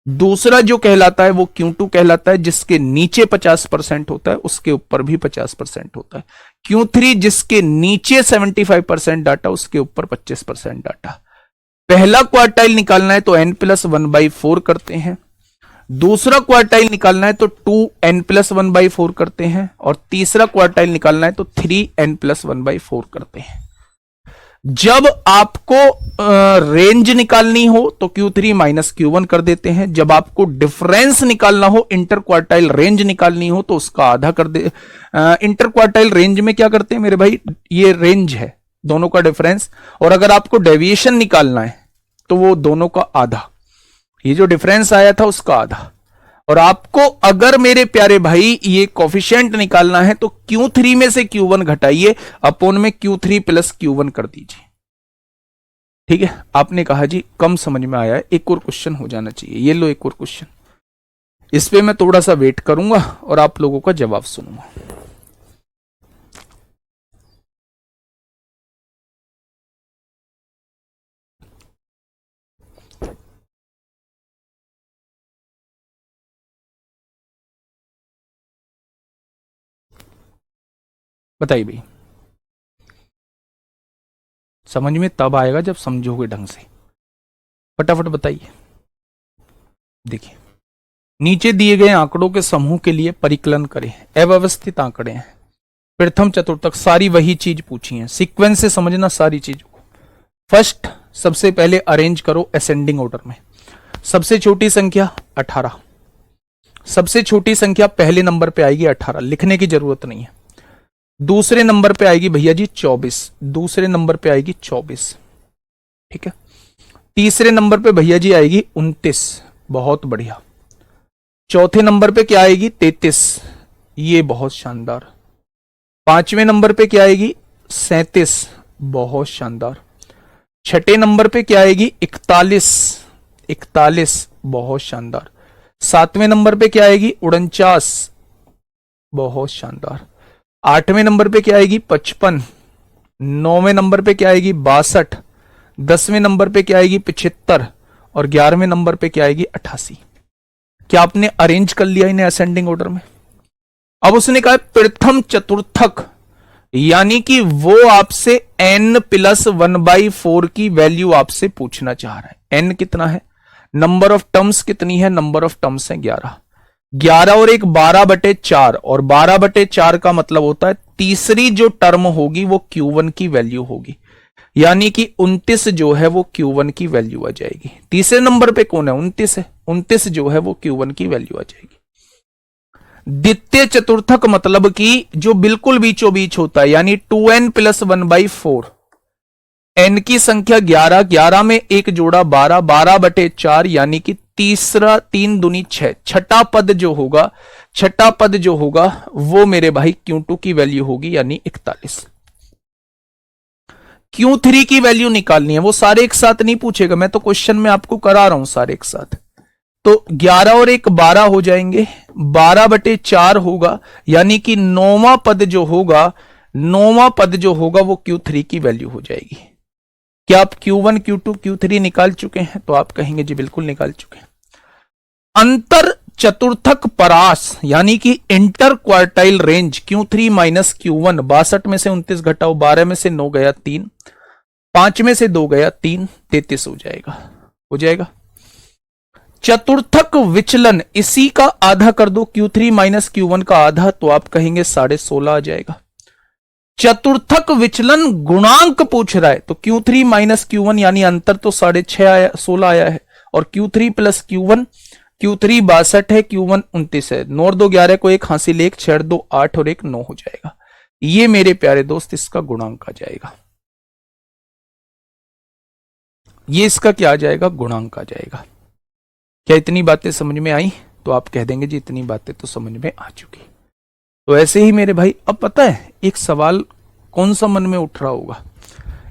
दूसरा जो कहलाता है वो Q2 कहलाता है, जिसके नीचे 50% होता है, उसके ऊपर भी 50% होता है। Q3 जिसके नीचे 75% डाटा, उसके ऊपर 25% डाटा। पहला क्वार्टाइल निकालना है तो n+1/4 करते हैं, दूसरा क्वार्टाइल निकालना है तो 2n+1/4 करते हैं, और तीसरा क्वार्टाइल निकालना है तो 3n+1/4 करते हैं। जब आपको रेंज निकालनी हो तो Q3 माइनस Q1 कर देते हैं। जब आपको डिफरेंस निकालना हो, इंटर क्वार्टाइल रेंज निकालनी हो, तो उसका आधा कर दे। इंटर क्वार्टाइल रेंज में क्या करते हैं मेरे भाई, ये रेंज है दोनों का डिफरेंस, और अगर आपको डेविएशन निकालना है तो वो दोनों का आधा, ये जो डिफरेंस आया था उसका आधा। और आपको अगर मेरे प्यारे भाई ये कोफिशिएंट निकालना है तो Q3 में से Q1 घटाइए, अपोन में Q3 प्लस Q1 कर दीजिए। ठीक है, आपने कहा जी कम समझ में आया है, एक और क्वेश्चन हो जाना चाहिए। ये लो एक और क्वेश्चन, इस पे मैं थोड़ा सा वेट करूंगा और आप लोगों का जवाब सुनूंगा। बताइए भाई, समझ में तब आएगा जब समझोगे ढंग से। फटाफट बताइए। देखिए, नीचे दिए गए आंकड़ों के समूह के लिए परिकलन करें। अव्यवस्थित आंकड़े हैं, प्रथम चतुर्थक, सारी वही चीज पूछी है, सीक्वेंस से समझना सारी चीजों को। फर्स्ट, सबसे पहले अरेंज करो असेंडिंग ऑर्डर में। सबसे छोटी संख्या 18, सबसे छोटी संख्या पहले नंबर पे आएगी 18, लिखने की जरूरत नहीं है। दूसरे नंबर पे आएगी भैया जी 24, दूसरे नंबर पे आएगी 24। ठीक है, तीसरे नंबर पे भैया जी आएगी 29, बहुत बढ़िया। चौथे नंबर पे क्या आएगी 33, ये बहुत शानदार। पांचवें नंबर पे क्या आएगी 37, बहुत शानदार। छठे नंबर पे क्या आएगी 41, 41, बहुत शानदार। सातवें नंबर पे क्या आएगी 49, बहुत शानदार। आठवें नंबर पे क्या आएगी 55, नौवें नंबर पे क्या आएगी 62, 10वें नंबर पे क्या आएगी 75, और 11वें नंबर पे क्या आएगी 88। क्या आपने अरेंज कर लिया इन्हें असेंडिंग ऑर्डर में? अब उसने कहा प्रथम चतुर्थक, यानी कि वो आपसे n+1/4 की वैल्यू आपसे पूछना चाह रहा है। n कितना है, नंबर ऑफ टर्म्स कितनी है, नंबर ऑफ टर्म्स है 11, 11 और 1 12/4, और 12/4 का मतलब होता है तीसरी जो टर्म होगी वो Q1 की वैल्यू होगी, यानी कि 29 जो है वो Q1 की वैल्यू आ जाएगी। तीसरे नंबर पे कौन है 29 है, 29 जो है वो Q1 की वैल्यू आ जाएगी। द्वितीय चतुर्थक मतलब कि जो बिल्कुल बीचों बीच होता है, यानी 2n+1/4, n की संख्या 11, 11 में एक जोड़ा 12, 12/4, यानी कि तीसरा 3 दूनी 6, छठा पद जो होगा, छठा पद जो होगा वो मेरे भाई Q2 की वैल्यू होगी, यानी 41। Q3 की वैल्यू निकालनी है, वो सारे एक साथ नहीं पूछेगा, मैं तो क्वेश्चन में आपको करा रहा हूं सारे एक साथ। तो 11 और 1 12 हो जाएंगे, 12/4 होगा, यानी कि नौवां पद जो होगा, नौवां पद जो होगा वो Q3 की वैल्यू हो जाएगी। क्या आप Q1 Q2 Q3 निकाल चुके हैं? तो आप कहेंगे जी बिल्कुल निकाल चुके हैं। अंतर चतुर्थक परास, यानी कि inter quartile range Q3 minus Q1, 62 में से 29 घटाओ, 12 में से 9 गया 3, 5 में से 2 गया 3, 33 हो जाएगा, हो जाएगा। चतुर्थक विचलन, इसी का आधा कर दो, Q3 माइनस Q1 का आधा, तो आप कहेंगे 16.5 आ जाएगा। चतुर्थक विचलन गुणांक पूछ रहा है, तो Q3 माइनस Q1 यानी अंतर तो 6.5 आया, 16 आया है, और Q3 प्लस Q1, Q3 62 है, Q1 29 है, 9 2 11 को 1 हासिल 1, 6 2 8 और 1 9 हो जाएगा। ये मेरे प्यारे दोस्त इसका गुणांक आ जाएगा। ये इसका क्या आ जाएगा, गुणांक आ जाएगा। क्या इतनी बातें समझ में आई? तो आप कह देंगे जी इतनी बातें तो समझ में आ चुकी। तो ऐसे ही मेरे भाई, अब पता है एक सवाल कौन सा मन में उठ रहा होगा,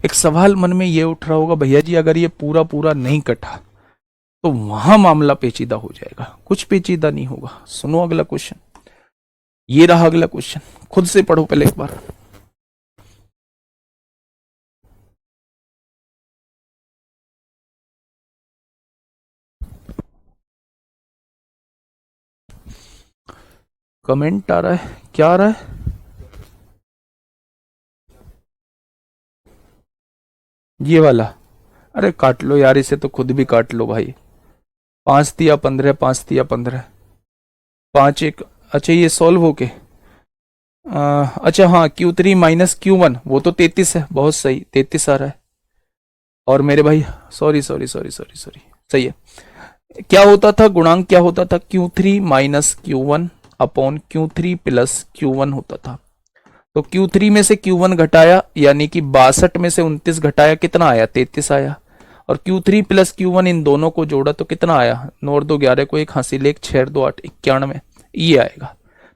एक सवाल मन में ये उठ रहा होगा, भैया जी अगर ये पूरा पूरा नहीं कटा तो वहां मामला पेचीदा हो जाएगा। कुछ पेचीदा नहीं होगा। सुनो अगला क्वेश्चन, ये रहा अगला क्वेश्चन, खुद से पढ़ो पहले एक बार। कमेंट आ रहा है, क्या आ रहा है? ये वाला, अरे काट लो यार इसे, तो खुद भी काट लो भाई। 5×3 = 15, 5×3 = 15, 5×1, अच्छा ये सॉल्व होके अच्छा हाँ, Q3 - Q1 वो तो 33 है, बहुत सही 33 आ रहा है। और मेरे भाई sorry sorry sorry sorry sorry, सही है। क्या होता था गुणांक, क्या होता था, Q3 - Q1 upon Q3 + Q1 होता था। तो Q3 में से Q1 घटाया, यानी कि 62 में से 29 घटाया, कितना आया, 33 आया। और Q3 + Q1 इन दोनों को जोड़ा तो कितना आया, 9 और 2 11 को एक हासिल, 1 6 और 2 8 91, ये आएगा।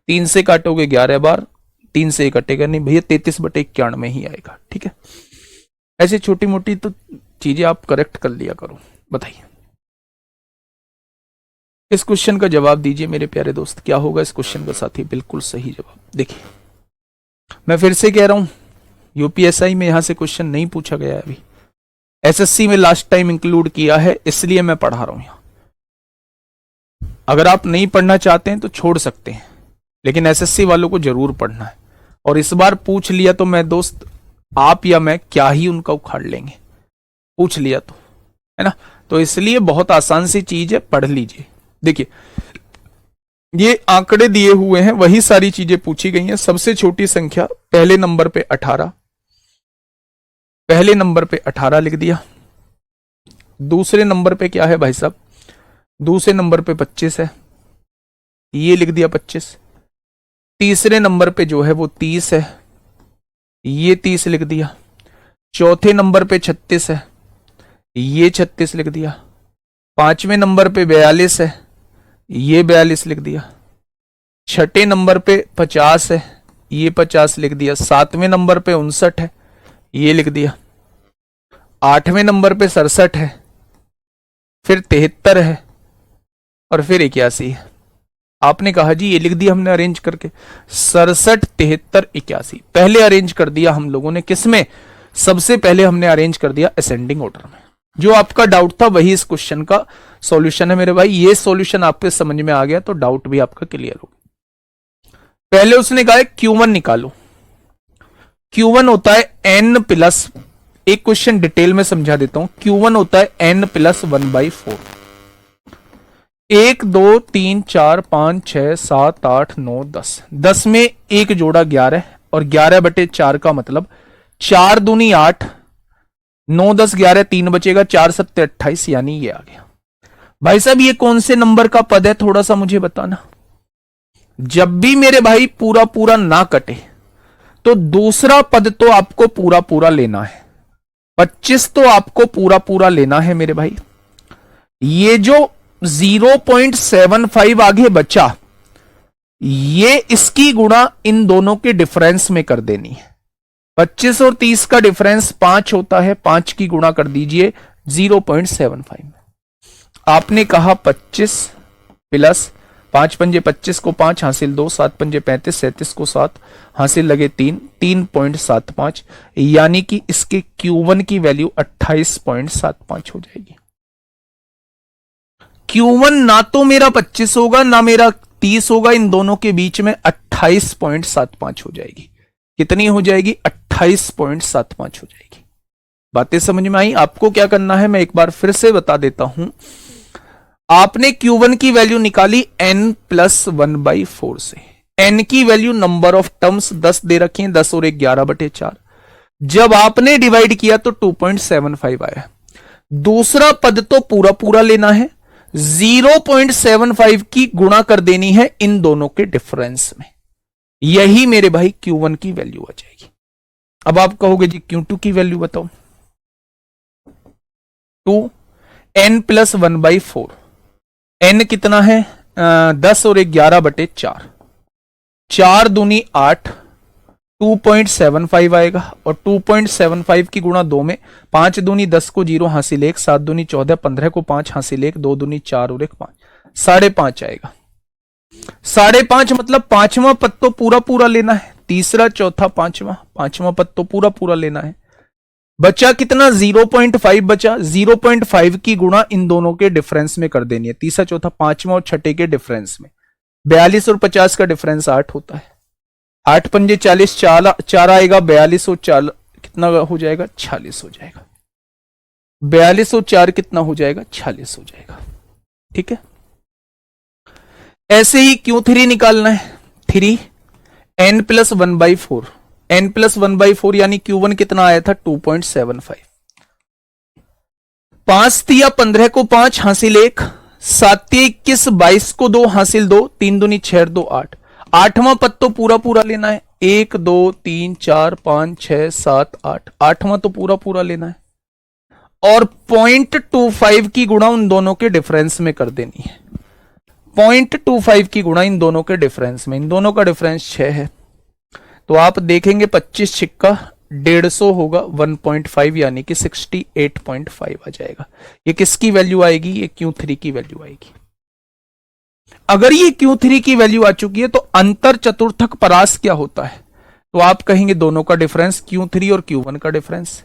3 से काटोगे 11 बार, 3 से कटेगा नहीं भैया, 33/91 ही आएगा। ठीक है, ऐसी छोटी मोटी तो चीजें आप करेक्ट कर लिया करो। बताइए इस क्वेश्चन का जवाब दीजिए मेरे प्यारे दोस्त, क्या होगा इस क्वेश्चन का साथी? बिल्कुल सही जवाब। देखिए मैं फिर से कह रहा हूं, यूपीएसआई में यहां से क्वेश्चन नहीं पूछा गया है अभी, एसएससी में लास्ट टाइम इंक्लूड किया है, इसलिए मैं पढ़ा रहा हूं यहां। अगर आप नहीं पढ़ना चाहते हैं तो छोड़ सकते हैं, लेकिन एसएससी वालों को जरूर पढ़ना है। और इस बार पूछ लिया तो मैं दोस्त, आप या मैं क्या ही उनका उखाड़ लेंगे, पूछ लिया तो, है ना। तो इसलिए बहुत आसान सी चीज है, पढ़ लीजिए। देखिए ये आंकड़े दिए हुए हैं, वही सारी चीजें पूछी गई हैं। सबसे छोटी संख्या पहले नंबर पे 18, पहले नंबर पे 18 लिख दिया। दूसरे नंबर पे क्या है भाई साहब, दूसरे नंबर पे 25 है, ये लिख दिया 25। तीसरे नंबर पे जो है वो 30 है, ये 30 लिख दिया। चौथे नंबर पे 36 है, ये 36 लिख दिया। पांचवें नंबर पे 42 है, ये 42 लिख दिया। छठे नंबर पे 50 है, ये 50 लिख दिया। सातवें नंबर पे 59 है, ये लिख दिया। आठवें नंबर पे 67 है, फिर 73 है, और फिर 81 है। आपने कहा जी ये लिख दिया हमने अरेंज करके, 67 73 81 पहले अरेंज कर दिया हम लोगों ने, किसमें, सबसे पहले हमने अरेंज कर दिया असेंडिंग ऑर्डर में। जो आपका डाउट था वही इस क्वेश्चन का सॉल्यूशन है मेरे भाई। ये सॉल्यूशन आपके समझ में आ गया तो डाउट भी आपका क्लियर हो गया। पहले उसने कहा Q1 निकालो, Q1 होता है n प्लस, एक क्वेश्चन डिटेल में समझा देता हूं। Q1 होता है n + 1/4। 1 2 3 4 5 6 7 8 9 10, 10 में एक जोड़ा 11, और 11/4 का मतलब 4 दूनी 8, 9 10 11 3 बचेगा, 4 7 28, यानी ये आ गया। भाई साहब ये कौन से नंबर का पद है, थोड़ा सा मुझे बताना। जब भी मेरे भाई पूरा पूरा ना कटे तो दूसरा पद तो आपको पूरा पूरा लेना है। 25 तो आपको पूरा पूरा लेना है मेरे भाई। ये जो 0.75 आगे बचा, ये इसकी गुणा इन दोनों के डिफरेंस में कर देनी है। 25 और 30 का डिफरेंस 5 होता है, 5 की गुणा कर दीजिए 0.75 में। आपने कहा 25 प्लस 5 पंजे 25 को 5 हासिल 2, 7 पंजे 35, 37 को 7 हासिल लगे 3, 3.75, यानी कि इसके Q1 की वैल्यू 28.75 हो जाएगी। Q1 ना तो मेरा 25 होगा ना मेरा 30 होगा, इन दोनों के बीच में 28.75 हो जाएगी। कितनी हो जाएगी, 28.75 हो जाएगी। बातें समझ में आई? आपको क्या करना है मैं एक बार फिर से बता देता हूं। आपने Q1 की वैल्यू निकाली n + 1/4 से। n की वैल्यू नंबर ऑफ टर्म्स 10 दे रखी है, 10 और 1 11/4। जब आपने डिवाइड किया तो 2.75 आया। दूसरा पद तो पूरा पूरा लेना है, 0.75 की गुणा कर देनी है इन दोनों के डिफरेंस में, यही मेरे भाई Q1 की वैल्यू आ जाएगी। अब आप कहोगे जी Q2 की वैल्यू बताओ। To N plus 1/4। एन कितना है 10 और 11/4। 4 दूनी 8, 2.75 आएगा। और 2.75 की गुणा 2 में 5 दूनी 10 को 0 हासिल 1, 7 दूनी 14, 15 को 5 हासिल 1, 2 दूनी 4 और 1 5, 5.5 आएगा। 5.5 मतलब पांचवा पद तो पूरा पूरा लेना है, तीसरा चौथा पांचवा पद तो पूरा पूरा लेना है। बचा कितना 0.5 बचा। 0.5 की गुणा इन दोनों के डिफरेंस में कर देनी है, तीसरा चौथा पांचवा और छठे के डिफरेंस में। 42 और 50 का डिफरेंस 8 होता है। 8 पंजे 40, 4 आएगा 42 और 4 कितना हो जाएगा 46 हो जाएगा। 42 और 4 कितना हो जाएगा 46 हो जाएगा। ठीक है, ऐसे ही Q3 निकालना है। 3 n प्लस 1/4। n प्लस 1/4 यानी Q1 कितना आया था 2.75। 5 तिया 15 को 5 हासिल 1, 7 तिया 21, 22 को 2 हासिल 2, 3 दूनी 6 2 8। आठवां पद तो पूरा पूरा लेना है, 1 2 3 4 5 6 7 8। आठवां तो पूरा पूरा लेना है और 0.25 की गुणा उन दोनों के डिफरेंस में कर देनी है। 0.25 की गुणा इन दोनों के डिफरेंस में, इन दोनों का डिफरेंस 6 है। तो आप देखेंगे 25 छिक्का 150 होगा 1.5 यानी कि 68.5 आ जाएगा। ये किसकी वैल्यू आएगी, ये Q3 की वैल्यू आएगी। अगर ये Q3 की वैल्यू आ चुकी है तो अंतर चतुर्थक परास क्या होता है, तो आप कहेंगे दोनों का डिफरेंस, Q3 और Q1 का डिफरेंस।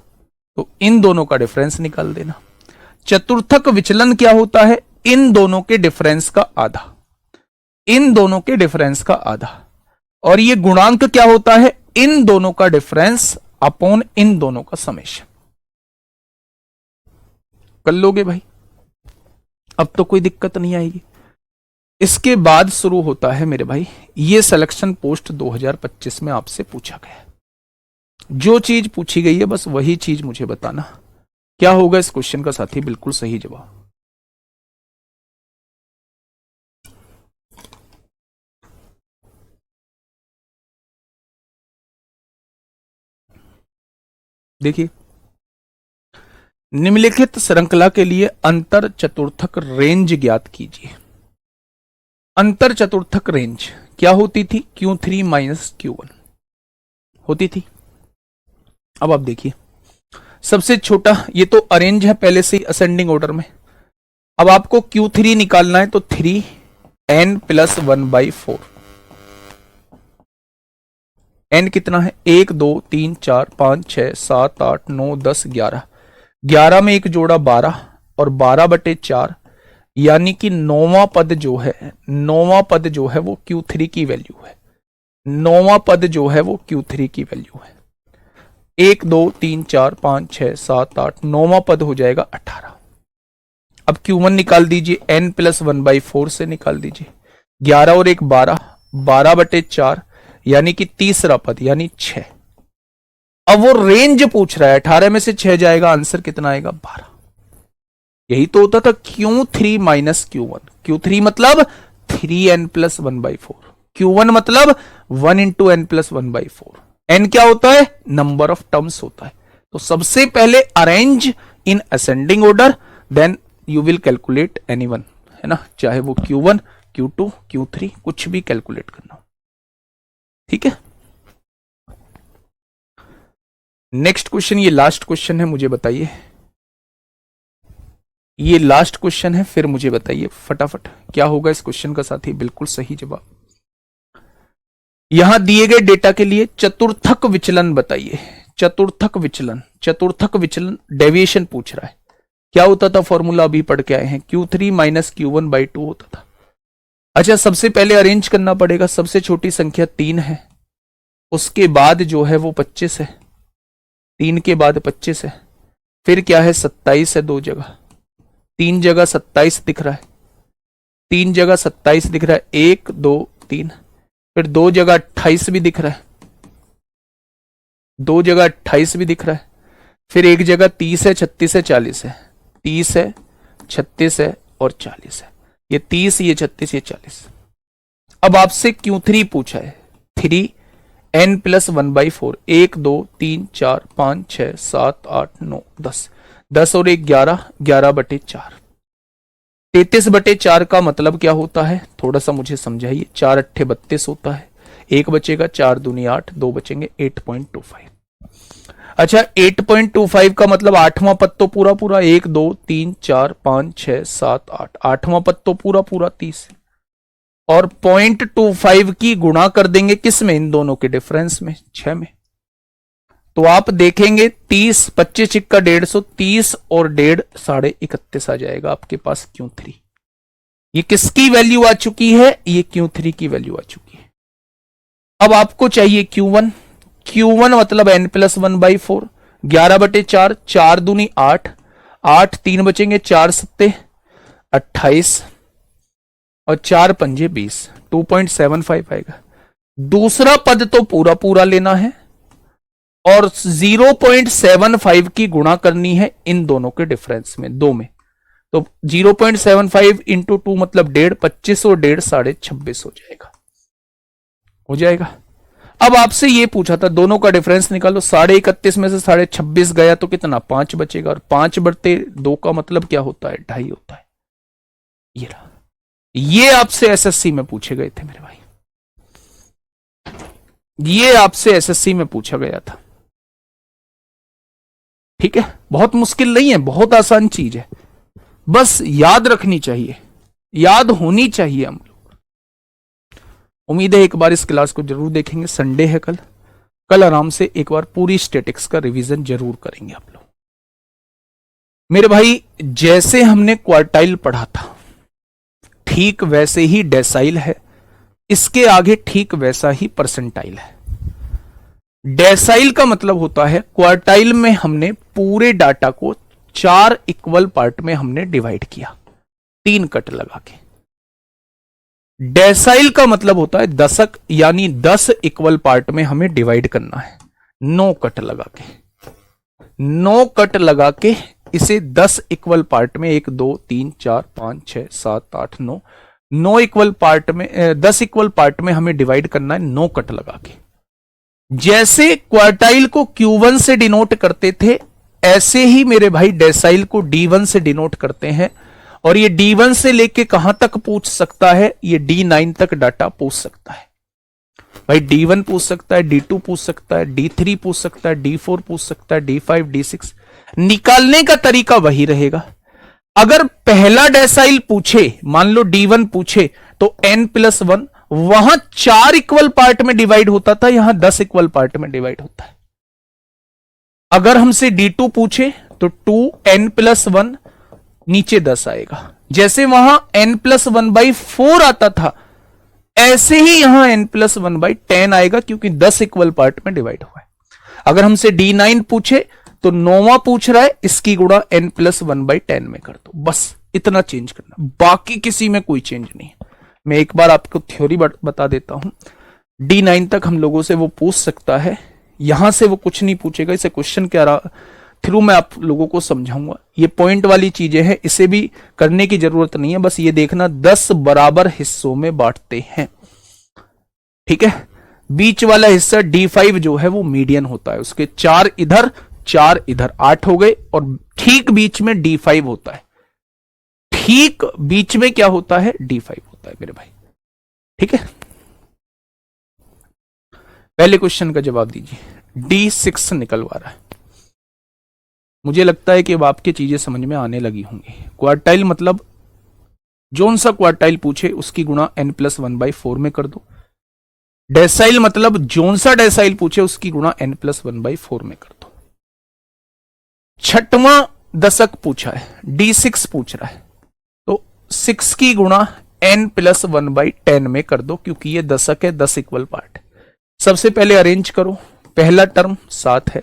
तो इन दोनों का डिफरेंस निकाल देना। चतुर्थक विचलन क्या होता है, इन दोनों के डिफरेंस का आधा, इन दोनों के डिफरेंस का आधा। और ये गुणांक क्या होता है, इन दोनों का डिफरेंस अपॉन इन दोनों का समेशन। कर लोगे भाई, अब तो कोई दिक्कत नहीं आएगी। इसके बाद शुरू होता है मेरे भाई ये सिलेक्शन पोस्ट 2025 में आपसे पूछा गया है। जो चीज पूछी गई है बस वही चीज मुझे बताना। क्या होगा इस क्वेश्चन का साथी बिल्कुल सही जवाब। देखिए, निम्नलिखित श्रृंखला के लिए अंतर चतुर्थक रेंज ज्ञात कीजिए। अंतर चतुर्थक रेंज क्या होती थी, Q3 माइनस Q1 होती थी। अब आप देखिए सबसे छोटा, ये तो अरेंज है पहले से ही असेंडिंग ऑर्डर में। अब आपको Q3 निकालना है तो 3n प्लस 1/4। n कितना है 1 2 3 4 5 6 7 8 9 10 11। 11 में एक जोड़ा 12 और 12/4 यानी कि नौवां पद जो है, नौवां पद जो है वो Q3 की वैल्यू है। नौवां पद जो है वो Q3 की वैल्यू है। 1 2 3 4 5 6 7 8, नौवां पद हो जाएगा 18। अब Q1 निकाल दीजिए, n प्लस 1/4 से निकाल दीजिए। 11 और 1 12, 12/4 यानी कि तीसरा पद यानी 6। अब वो रेंज पूछ रहा है, 18 में से 6 जाएगा, आंसर कितना आएगा 12। यही तो होता था Q3 माइनस Q1। Q3 मतलब 3n प्लस 1/4, Q1 मतलब 1 इंटू n प्लस 1/4। n क्या होता है, नंबर ऑफ टर्म्स होता है। तो सबसे पहले arrange in ascending order, then you will calculate anyone, है ना, चाहे वो Q1 Q2 Q3 कुछ भी कैलकुलेट करना। ठीक है, नेक्स्ट क्वेश्चन, ये लास्ट क्वेश्चन है, मुझे बताइए। ये लास्ट क्वेश्चन है, फिर मुझे बताइए फटाफट क्या होगा इस क्वेश्चन का साथी बिल्कुल सही जवाब। यहां दिए गए डेटा के लिए चतुर्थक विचलन बताइए। चतुर्थक विचलन, चतुर्थक विचलन डेविएशन पूछ रहा है। क्या होता था फॉर्मूला, अभी पढ़ के आए हैं, Q3 माइनस Q1/2 होता था। अच्छा, सबसे पहले अरेंज करना पड़ेगा। सबसे छोटी संख्या 3 है, उसके बाद जो है वो 25 है, 3 के बाद 25 है, फिर क्या है 27 है, 2 जगह, 3 जगह 27 दिख रहा है, 3 जगह 27 दिख रहा है, 1 2 3, फिर 2 जगह 28 भी दिख रहा है, 2 जगह 28 भी दिख रहा है, फिर 1 जगह 30 है, 36 है, 40 है, 30 है, 36 है और 40 है। ये 30, ये 36, ये 40। अब आपसे Q3 पूछा है, 3n प्लस 1/4, 1 2 3 4 5 6 7 8 9 10। 10 और 1 11, 11/4। 33/4 का मतलब क्या होता है, थोड़ा सा मुझे समझाइए। 4 अट्ठे 32 होता है, 1 बचेगा, 4 दूनी 8, 2 बचेंगे, 8.25। अच्छा, 8.25 का मतलब आठवां पद तो पूरा पूरा, 1 2 3 4 5 6 7 8, आठवां पद तो पूरा पूरा 30, और 0.25 की गुणा कर देंगे किस में, इन दोनों के डिफरेंस में, 6 में। तो आप देखेंगे 30, 25 छिक्का 150, 30 और 1.5 31.5 आ जाएगा आपके पास Q3। ये किसकी वैल्यू आ चुकी है, ये Q3 की वैल्यू आ चुकी है। अब आपको चाहिए Q1। Q1 मतलब n+1/4, 11/4, 4 दूनी 8, 8 3 बचेंगे, 4 सत्ते 28 और 4 पंजे 20, 2.75 आएगा। दूसरा पद तो पूरा पूरा लेना है और 0.75 की गुणा करनी है इन दोनों के डिफरेंस में, दो में। तो 0.75 इंटू 2 मतलब 1.5, 25 और 1.5 26 हो जाएगा, हो जाएगा। अब आपसे ये पूछा था दोनों का डिफरेंस निकालो, 31.5 में से 26 गया तो कितना, 5 बचेगा, और 5/2 का मतलब क्या होता है, 2.5 होता है। ये रहा, ये आपसे एसएससी में पूछे गए थे मेरे भाई, ये आपसे एसएससी में पूछा गया था। ठीक है, बहुत मुश्किल नहीं है, बहुत आसान चीज है, बस याद रखनी चाहिए, याद होनी चाहिए हम लोग। उम्मीद है एक बार इस क्लास को जरूर देखेंगे, संडे है कल, कल आराम से एक बार पूरी स्टैटिक्स का रिवीजन जरूर करेंगे आप लोग मेरे भाई। जैसे हमने क्वार्टाइल पढ़ा था ठीक वैसे ही डेसाइल है, इसके आगे ठीक वैसा ही परसेंटाइल है। डेसाइल का मतलब होता है, क्वार्टाइल में हमने पूरे डाटा को 4 इक्वल पार्ट में हमने डिवाइड किया 3 कट लगा के। डेसाइल का मतलब होता है दशक, यानी 10 इक्वल पार्ट में हमें डिवाइड करना है 9 कट लगा के, 9 कट लगा के इसे 10 इक्वल पार्ट में 1 2 3 4 5 6 7 8 9, 9 इक्वल पार्ट में 10 इक्वल पार्ट में हमें डिवाइड करना है 9 कट लगा के। जैसे क्वार्टाइल को Q1 से डिनोट करते थे, ऐसे ही मेरे भाई डेसाइल को D1 से डिनोट करते हैं, और ये D1 से लेके कहां तक पूछ सकता है, ये D9 तक डाटा पूछ सकता है भाई। D1 पूछ सकता है, D2 पूछ सकता है, D3 पूछ सकता है, D4 पूछ सकता है, D5 D6, निकालने का तरीका वही रहेगा। अगर पहला डेसाइल पूछे, मान लो D1 पूछे, तो n+1 वहां 4 इक्वल पार्ट में डिवाइड होता था, यहां 10 इक्वल पार्ट में डिवाइड होता है। अगर हमसे D2 पूछे तो 2n+1 नीचे 10 आएगा। जैसे वहां n+1/4 आता था, ऐसे ही यहां n+1/10 आएगा, क्योंकि 10 इक्वल पार्ट में डिवाइड हुआ है। अगर हमसे D9 पूछे तो 9वां पूछ रहा है, इसकी गुणा n+1/10 में कर दो, बस इतना चेंज करना, बाकी किसी में कोई चेंज नहीं है। मैं एक बार आपको थ्योरी बता देता हूं, D9 तक हम लोगों से वो पूछ सकता है, यहां से वो कुछ नहीं पूछेगा। इसे क्वेश्चन के थ्रू मैं आप लोगों को समझाऊंगा। ये पॉइंट वाली चीजें हैं, इसे भी करने की जरूरत नहीं है, बस ये देखना 10 बराबर हिस्सों में बांटते हैं। ठीक है, बीच वाला हिस्सा D5 जो है वो मीडियन होता है, उसके 4 इधर 4 इधर, 8 हो गए, और ठीक बीच में D5 होता है, ठीक बीच में क्या होता है, D5 होता है मेरे भाई। ठीक है, पहले क्वेश्चन का जवाब दीजिए। D6 निकलवा रहा है, मुझे लगता है कि अब आपकी चीजें समझ में आने लगी होंगी। क्वार्टाइल मतलब जोन सा क्वार्टाइल पूछे उसकी गुणा n+1/4 में कर दो। डेसाइल मतलब जोन सा डेसाइल पूछे उसकी गुणा n+1/4 में कर दो। छठवां दशक पूछा है, D6 पूछ रहा है, तो 6 की गुणा n+1/10 में कर दो, क्योंकि ये दशक है, 10 इक्वल पार्ट। सबसे पहले अरेंज करो, पहला टर्म 7 है,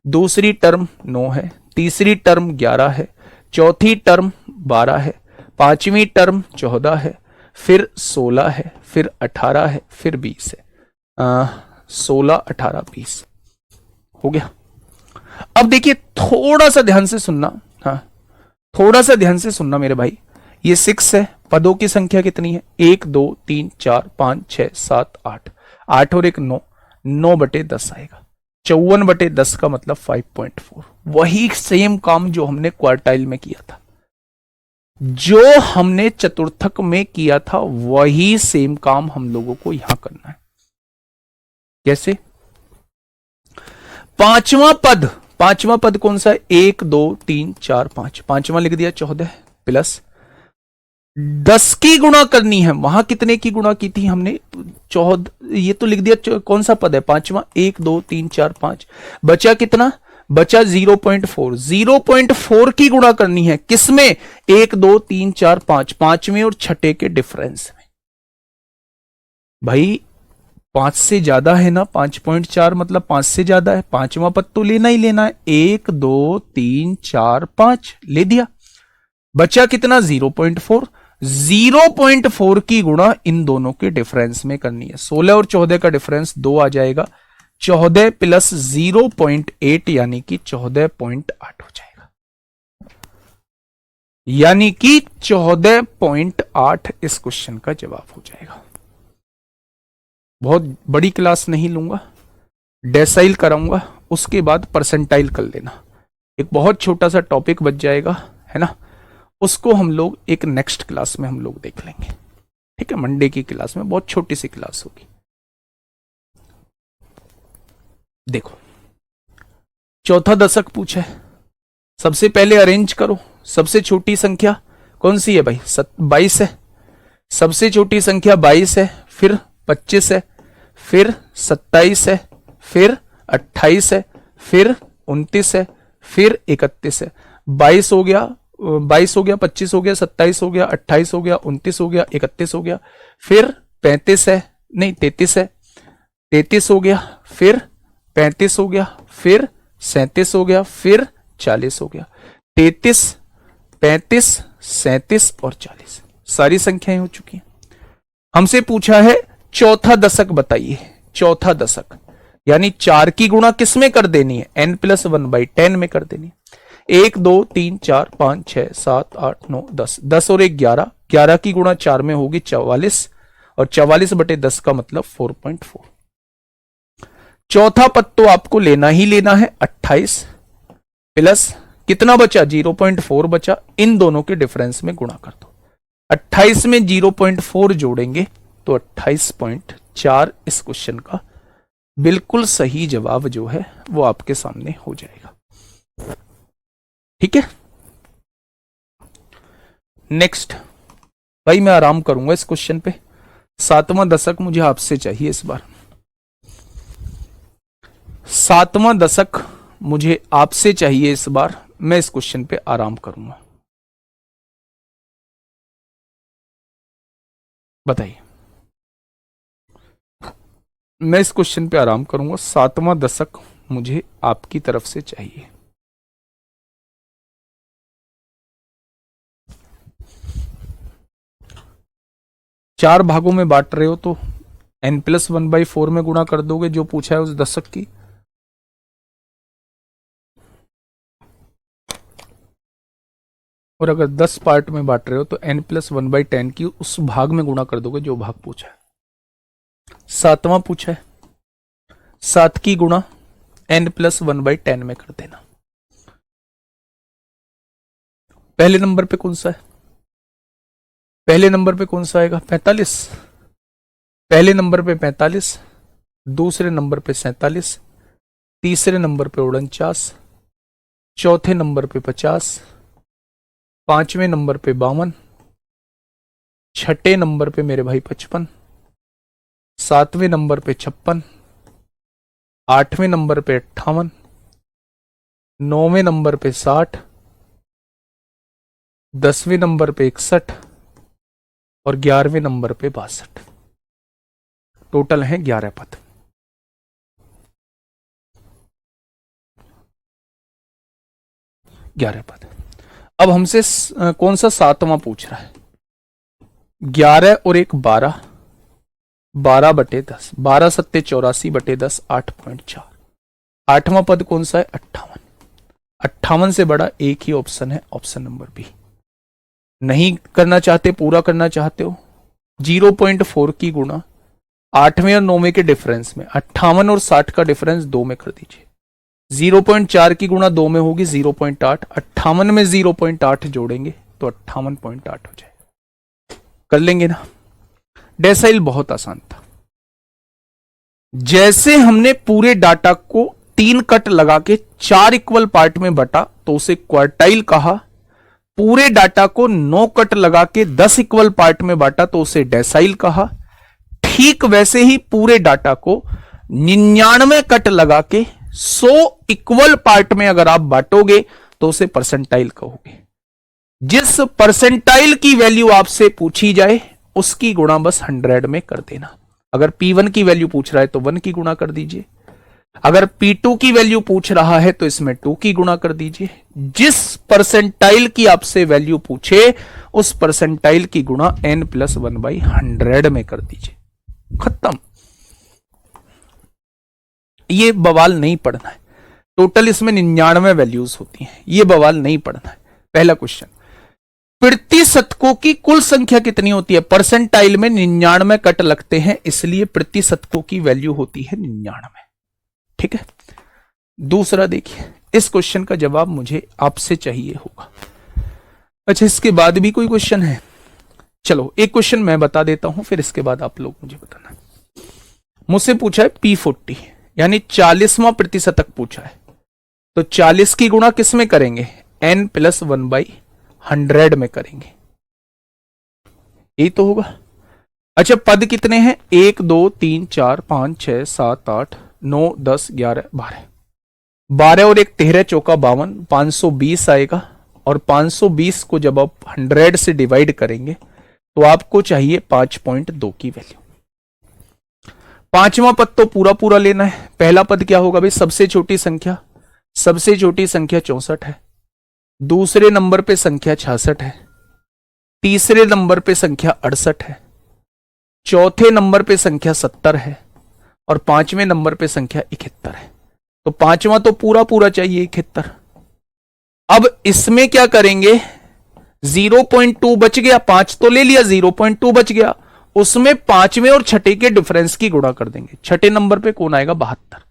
दूसरी टर्म 9 है, तीसरी टर्म 11 है, चौथी टर्म 12 है, पांचवी टर्म 14 है, फिर 16 है, फिर 18 है, फिर 20 है। 16 18 20 हो गया। अब देखिए, थोड़ा सा ध्यान से सुनना, हाँ थोड़ा सा ध्यान से सुनना मेरे भाई। ये 6 है, पदों की संख्या कितनी है, 1 2 3 4 5 6 7 8, 8 और 1 9, 9/10 आएगा। 54/10 का मतलब 5.4। वही सेम काम जो हमने क्वार्टाइल में किया था, जो हमने चतुर्थक में किया था, वही सेम काम हम लोगों को यहां करना है। कैसे? पांचवा पद कौन सा है? 1 2 3 4 5, पांचवा लिख दिया 14 प्लस 10 की गुणा करनी है। वहां कितने की गुणा की थी हमने? 14। ये तो लिख दिया कौन सा पद है? पांचवा। 1 2 3 4 5, बचा कितना? बचा 0.4। 0.4 की गुणा करनी है किसमें? 1 2 3 4 5, पांचवें और छठे के डिफरेंस में। भाई 5 से ज्यादा है ना, 5.4 मतलब 5 से ज्यादा है, पांचवा पद तो लेना ही लेना है। 1 2 3 4 5 ले दिया, बचा कितना? 0.4। 0.4 की गुणा इन दोनों के डिफरेंस में करनी है। 16 और 14 का डिफरेंस 2 आ जाएगा, 14 प्लस 0.8 यानी कि 14.8 हो जाएगा। यानी कि 14.8 इस क्वेश्चन का जवाब हो जाएगा। बहुत बड़ी क्लास नहीं लूंगा, डेसाइल कराऊंगा, उसके बाद परसेंटाइल कर लेना। एक बहुत छोटा सा टॉपिक बच जाएगा, है ना, उसको हम लोग एक नेक्स्ट क्लास में हम लोग देख लेंगे। ठीक है, मंडे की क्लास में बहुत छोटी सी क्लास होगी। देखो, चौथा दशक पूछा है। सबसे पहले अरेंज करो। सबसे छोटी संख्या कौन सी है भाई? 22 है। सबसे छोटी संख्या 22 है, फिर 25 है, फिर 27 है, फिर 28 है, फिर 29 है, फिर 31 है। 22 हो गया, 22 हो गया, 25 हो गया, 27 हो गया, 28 हो गया, 29 हो गया, 31 हो गया, फिर 35 है, नहीं 33 है, 33 हो गया, फिर 35 हो गया, फिर 37 हो गया, फिर 40 हो गया। 33, 35, 37 और 40 सारी संख्याएं हो चुकी हैं। हमसे पूछा है चौथा दशक बताइए। चौथा दशक यानी 4 की गुणा किस में कर देनी है? n+1/10 में कर देनी है। 1 2 3 4 5 6 7 8 9 10, 10 और 1 11, 11 की गुणा 4 में होगी 44, और 44/10 का मतलब 4.4। चौथा पद तो आपको लेना ही लेना है 28, प्लस कितना बचा? 0.4 बचा। इन दोनों के डिफरेंस में गुणा कर दो। 28 में 0.4 जोड़ेंगे तो 28.4 इस क्वेश्चन का बिल्कुल सही जवाब जो है वो आपके सामने हो जाएगा। ठीक है, नेक्स्ट। भाई मैं आराम करूंगा इस क्वेश्चन पे। 7वां दशक मुझे आपसे चाहिए इस बार। 7वां दशक मुझे आपसे चाहिए इस बार। मैं इस क्वेश्चन पे आराम करूंगा। बताइए, मैं इस क्वेश्चन पे आराम करूंगा। 7वां दशक मुझे आपकी तरफ से चाहिए। चार भागों में बांट रहे हो तो n+1/4 में गुणा कर दोगे जो पूछा है उस दशक की। और अगर 10 पार्ट में बांट रहे हो तो n+1/10 की उस भाग में गुणा कर दोगे जो भाग पूछा है। 7वां पूछा है, 7 की गुणा n+1/10 में कर देना। पहले नंबर पे कौन सा है? पहले नंबर पे कौन सा आएगा? 45। पहले नंबर पे 45, दूसरे नंबर पे 47, तीसरे नंबर पे 49, चौथे नंबर पे 50, पांचवें नंबर पे 52, छठे नंबर पे मेरे भाई 55, सातवें नंबर पे 56, आठवें नंबर पे 58, नौवें नंबर पे 60, 10वें नंबर पे 61 और 11वें नंबर पे 62। टोटल है 11 पद। अब हमसे कौन सा 7वां पूछ रहा है? 11 और 1 12, 12/10, 12 सत्ते 84/10, 8.4। 8वां पद कौन सा है? 58। 58 से बड़ा एक ही ऑप्शन है, ऑप्शन नंबर बी। नहीं करना चाहते, पूरा करना चाहते हो, 0.4 की गुणा 8वें और 9वें के डिफरेंस में 58 और 60 का डिफरेंस 2 में कर दीजिए। 0.4 की गुणा 2 में होगी 0.8, 58 में 0.8 जोड़ेंगे तो 58.8 हो जाएगा। कर लेंगे ना। डेसाइल बहुत आसान था। जैसे हमने पूरे डाटा को 3 कट लगा के 4 इक्वल पार्ट में बटा तो उसे क्वार्टाइल कहा। पूरे डाटा को 9 कट लगा के 10 इक्वल पार्ट में बांटा तो उसे डेसाइल कहा। ठीक वैसे ही पूरे डाटा को 99 कट लगा के 100 इक्वल पार्ट में अगर आप बांटोगे तो उसे परसेंटाइल कहोगे। जिस परसेंटाइल की वैल्यू आपसे पूछी जाए उसकी गुणा बस 100 में कर देना। अगर P1 की वैल्यू पूछ रहा है तो 1 की गुणा कर दीजिए। अगर P2 की वैल्यू पूछ रहा है तो इसमें 2 की गुणा कर दीजिए। जिस परसेंटाइल की आपसे वैल्यू पूछे उस परसेंटाइल की गुणा n+1/100 में कर दीजिए। खत्म। ये बवाल नहीं पढ़ना है। टोटल इसमें 99 वैल्यूज होती हैं, ये बवाल नहीं पढ़ना है। पहला क्वेश्चन, प्रतिशतकों की कुल संख्या कितनी होती है? परसेंटाइल में 99 कट लगते हैं, इसलिए प्रतिशतकों की वैल्यू होती है 99। ठीक है। दूसरा देखिए, इस क्वेश्चन का जवाब मुझे आपसे चाहिए होगा। अच्छा, इसके बाद भी कोई क्वेश्चन है? चलो एक क्वेश्चन मैं बता देता हूं, फिर इसके बाद आप लोग मुझे बताना। मुझसे पूछा है P40 यानी 40वां प्रतिशतक पूछा है, तो 40 की गुणा किस में करेंगे? n+1/100 में करेंगे। यही तो होगा। अच्छा, पद कितने हैं? 1 2 3 4 5 6 7 8 9 10 11 12। 12 और 1 13 चौका 52, 520 आएगा। और 520 को जब आप 100 से डिवाइड करेंगे तो आपको चाहिए 5.2 की वैल्यू। पांचवा पद तो पूरा पूरा लेना है। पहला पद क्या होगा भाई? सबसे छोटी संख्या। सबसे छोटी संख्या 64 है। दूसरे नंबर पे संख्या 66 है। तीसरे नंबर पे संख्या 68 है। चौथे नंबर पे संख्या 70 है। और 5वें नंबर पे संख्या 71 है। तो पांचवा तो पूरा पूरा चाहिए 71। अब इसमें क्या करेंगे? 0.2 बच गया, 5 तो ले लिया, 0.2 बच गया, उसमें 5वें और छठे के डिफरेंस की गुणा कर देंगे। छठे नंबर पे कौन आएगा? 72।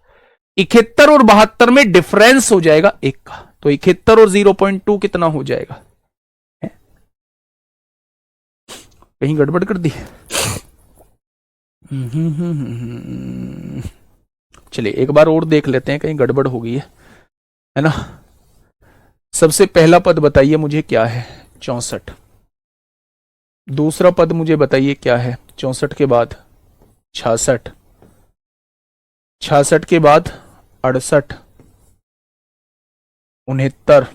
71 और 72 में डिफरेंस हो जाएगा 1 का, तो 71 और 0.2 कितना हो जाएगा? कहीं गड़बड़ कर दी? चलिए एक बार और देख लेते हैं, कहीं गड़बड़ हो गई है ना। सबसे पहला पद बताइए मुझे क्या है? 64। दूसरा पद मुझे बताइए क्या है? 64 के बाद 66, 66 के बाद 68, 69,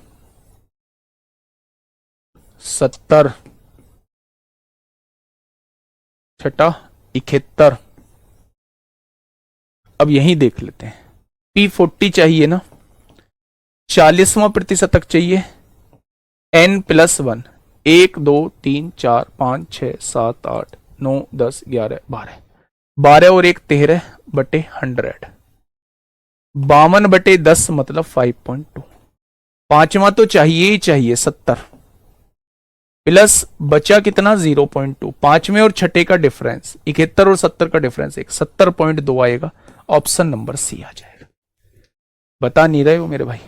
70, छठा 71। अब यही देख लेते हैं। P40 चाहिए ना, 40वां प्रतिशतक चाहिए। n+1, 1 2 3 4 5 6 7 8 9 10 11 12। 12 और 1 13 बटे 100, 52 बटे 10 मतलब 5.2। पांचवा तो चाहिए ही चाहिए 70, प्लस बचा कितना? 0.2। पांचवें और छठे का डिफरेंस 71 और 70 का डिफरेंस 70.2 आएगा। ऑप्शन नंबर सी आ जाएगा। बता नहीं रहे हो मेरे भाई?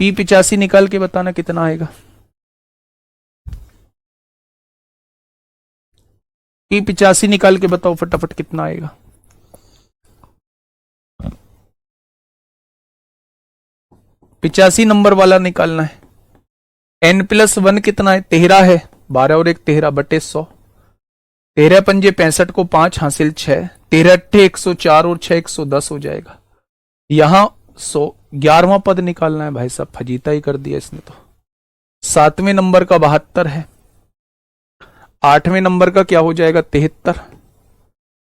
P85 निकाल के बताना कितना आएगा। P85 निकाल के बताओ फटाफट कितना आएगा। पिचासी नंबर वाला निकालना है। n+1 कितना है? 13 है। 12 और 1 13 बटे 100। 13 पंजे 65 को 5 हासिल 6। 13 अट्ठे 104 और 6 110 हो जाएगा। यहां 100। 11वां पद निकालना है। भाई साहब फजीता ही कर दिया इसने तो। 7वें नंबर का 72 है। 8वें नंबर का क्या हो जाएगा? 73।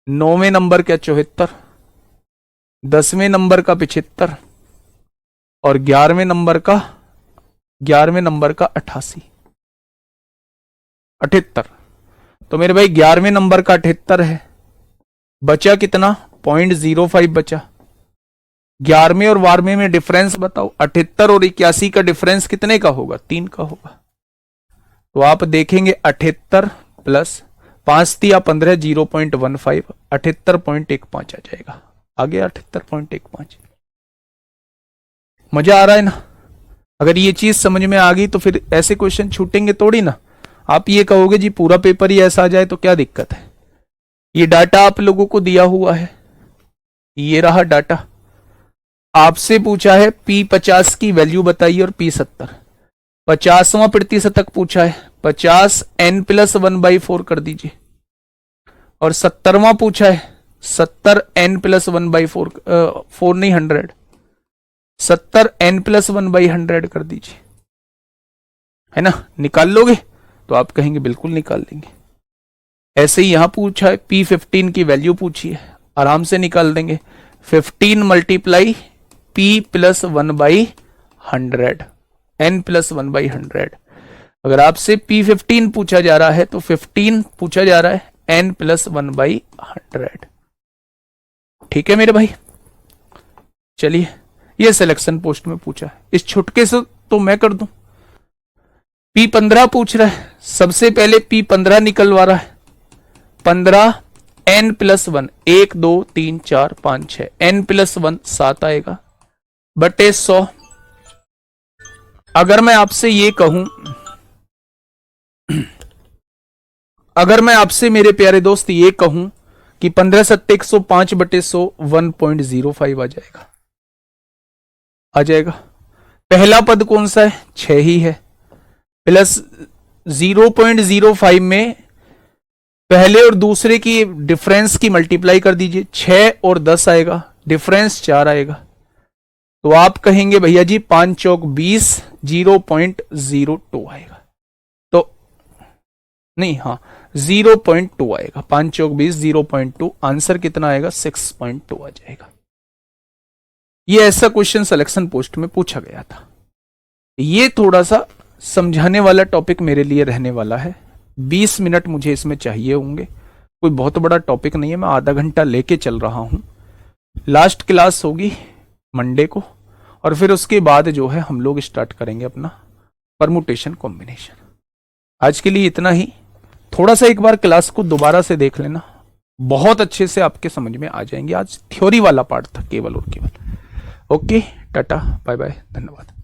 9वें नंबर का 74। 10वें नंबर का 75 और 11वें नंबर का 88 78। तो मेरे भाई 11वें नंबर का 78 है। बचा कितना? 0.05 बचा। 11वें और 12वें में डिफरेंस बताओ। 78 और 81 का डिफरेंस कितने का होगा? 3 का होगा। तो आप देखेंगे 78 प्लस 5 तिया 15, 0.15, 78.15 आ जाएगा। आ गया 78.15। मजा आ रहा है ना? अगर ये चीज समझ में आ गई तो फिर ऐसे क्वेश्चन छूटेंगे थोड़ी ना। आप ये कहोगे जी पूरा पेपर ही ऐसा आ जाए तो क्या दिक्कत है। ये डाटा आप लोगों को दिया हुआ है, ये रहा डाटा। आपसे पूछा है P50 की वैल्यू बताइए और P70, 50वां प्रतिशतक पूछा है, 50 n+1/4 कर दीजिए। और 70वां पूछा है 70 n+1/4, 4 नहीं 100, 70 n+1/100 कर दीजिए, है ना? निकाल लोगे? तो आप कहेंगे बिल्कुल निकाल लेंगे। ऐसे ही यहां पूछा है P15 की वैल्यू पूछी है, आराम से निकाल देंगे। 15 × P+1/100, n+1/100। अगर आपसे P15 पूछा जा रहा है तो 15 पूछा जा रहा है n+1/100। ठीक है मेरे भाई? चलिए, ये सिलेक्शन पोस्ट में पूछा है, इस छुटके से तो मैं कर दूं। P15 पूछ रहा है, सबसे पहले P15 निकलवा रहा है। 15 n+1, 1 2 3 4 5 6, n+1 7 आएगा बटे 100। अगर मैं आपसे ये कहूं, अगर मैं आपसे मेरे प्यारे दोस्त ये कहूं कि 15 7 105 बटे 100, 1.05 आ जाएगा। आ जाएगा। पहला पद कौन सा है? 6 ही है। प्लस 0.05 में पहले और दूसरे की डिफरेंस की मल्टीप्लाई कर दीजिए, 6 और 10 आएगा, डिफरेंस 4 आएगा। तो आप कहेंगे भैया जी 5 चौक 20, 0.02 आएगा। तो नहीं, हाँ 0.2 आएगा, 5 चौक 20, 0.2। आंसर कितना आएगा? 6.2 आ जाएगा। ये ऐसा क्वेश्चन सिलेक्शन पोस्ट में पूछा गया था। ये थोड़ा सा समझाने वाला टॉपिक मेरे लिए रहने वाला है। 20 मिनट मुझे इसमें चाहिए होंगे। कोई बहुत बड़ा टॉपिक नहीं है, मैं आधा घंटा लेके चल रहा हूं। लास्ट क्लास होगी मंडे को, और फिर उसके बाद जो है हम लोग स्टार्ट करेंगे अपना परमुटेशन कॉम्बिनेशन। आज के लिए इतना ही। थोड़ा सा एक बार क्लास को दोबारा से देख लेना, बहुत अच्छे से आपके समझ में आ जाएंगे। आज थ्योरी वाला पार्ट था केवल और केवल। ओके, टाटा, बाय बाय, धन्यवाद।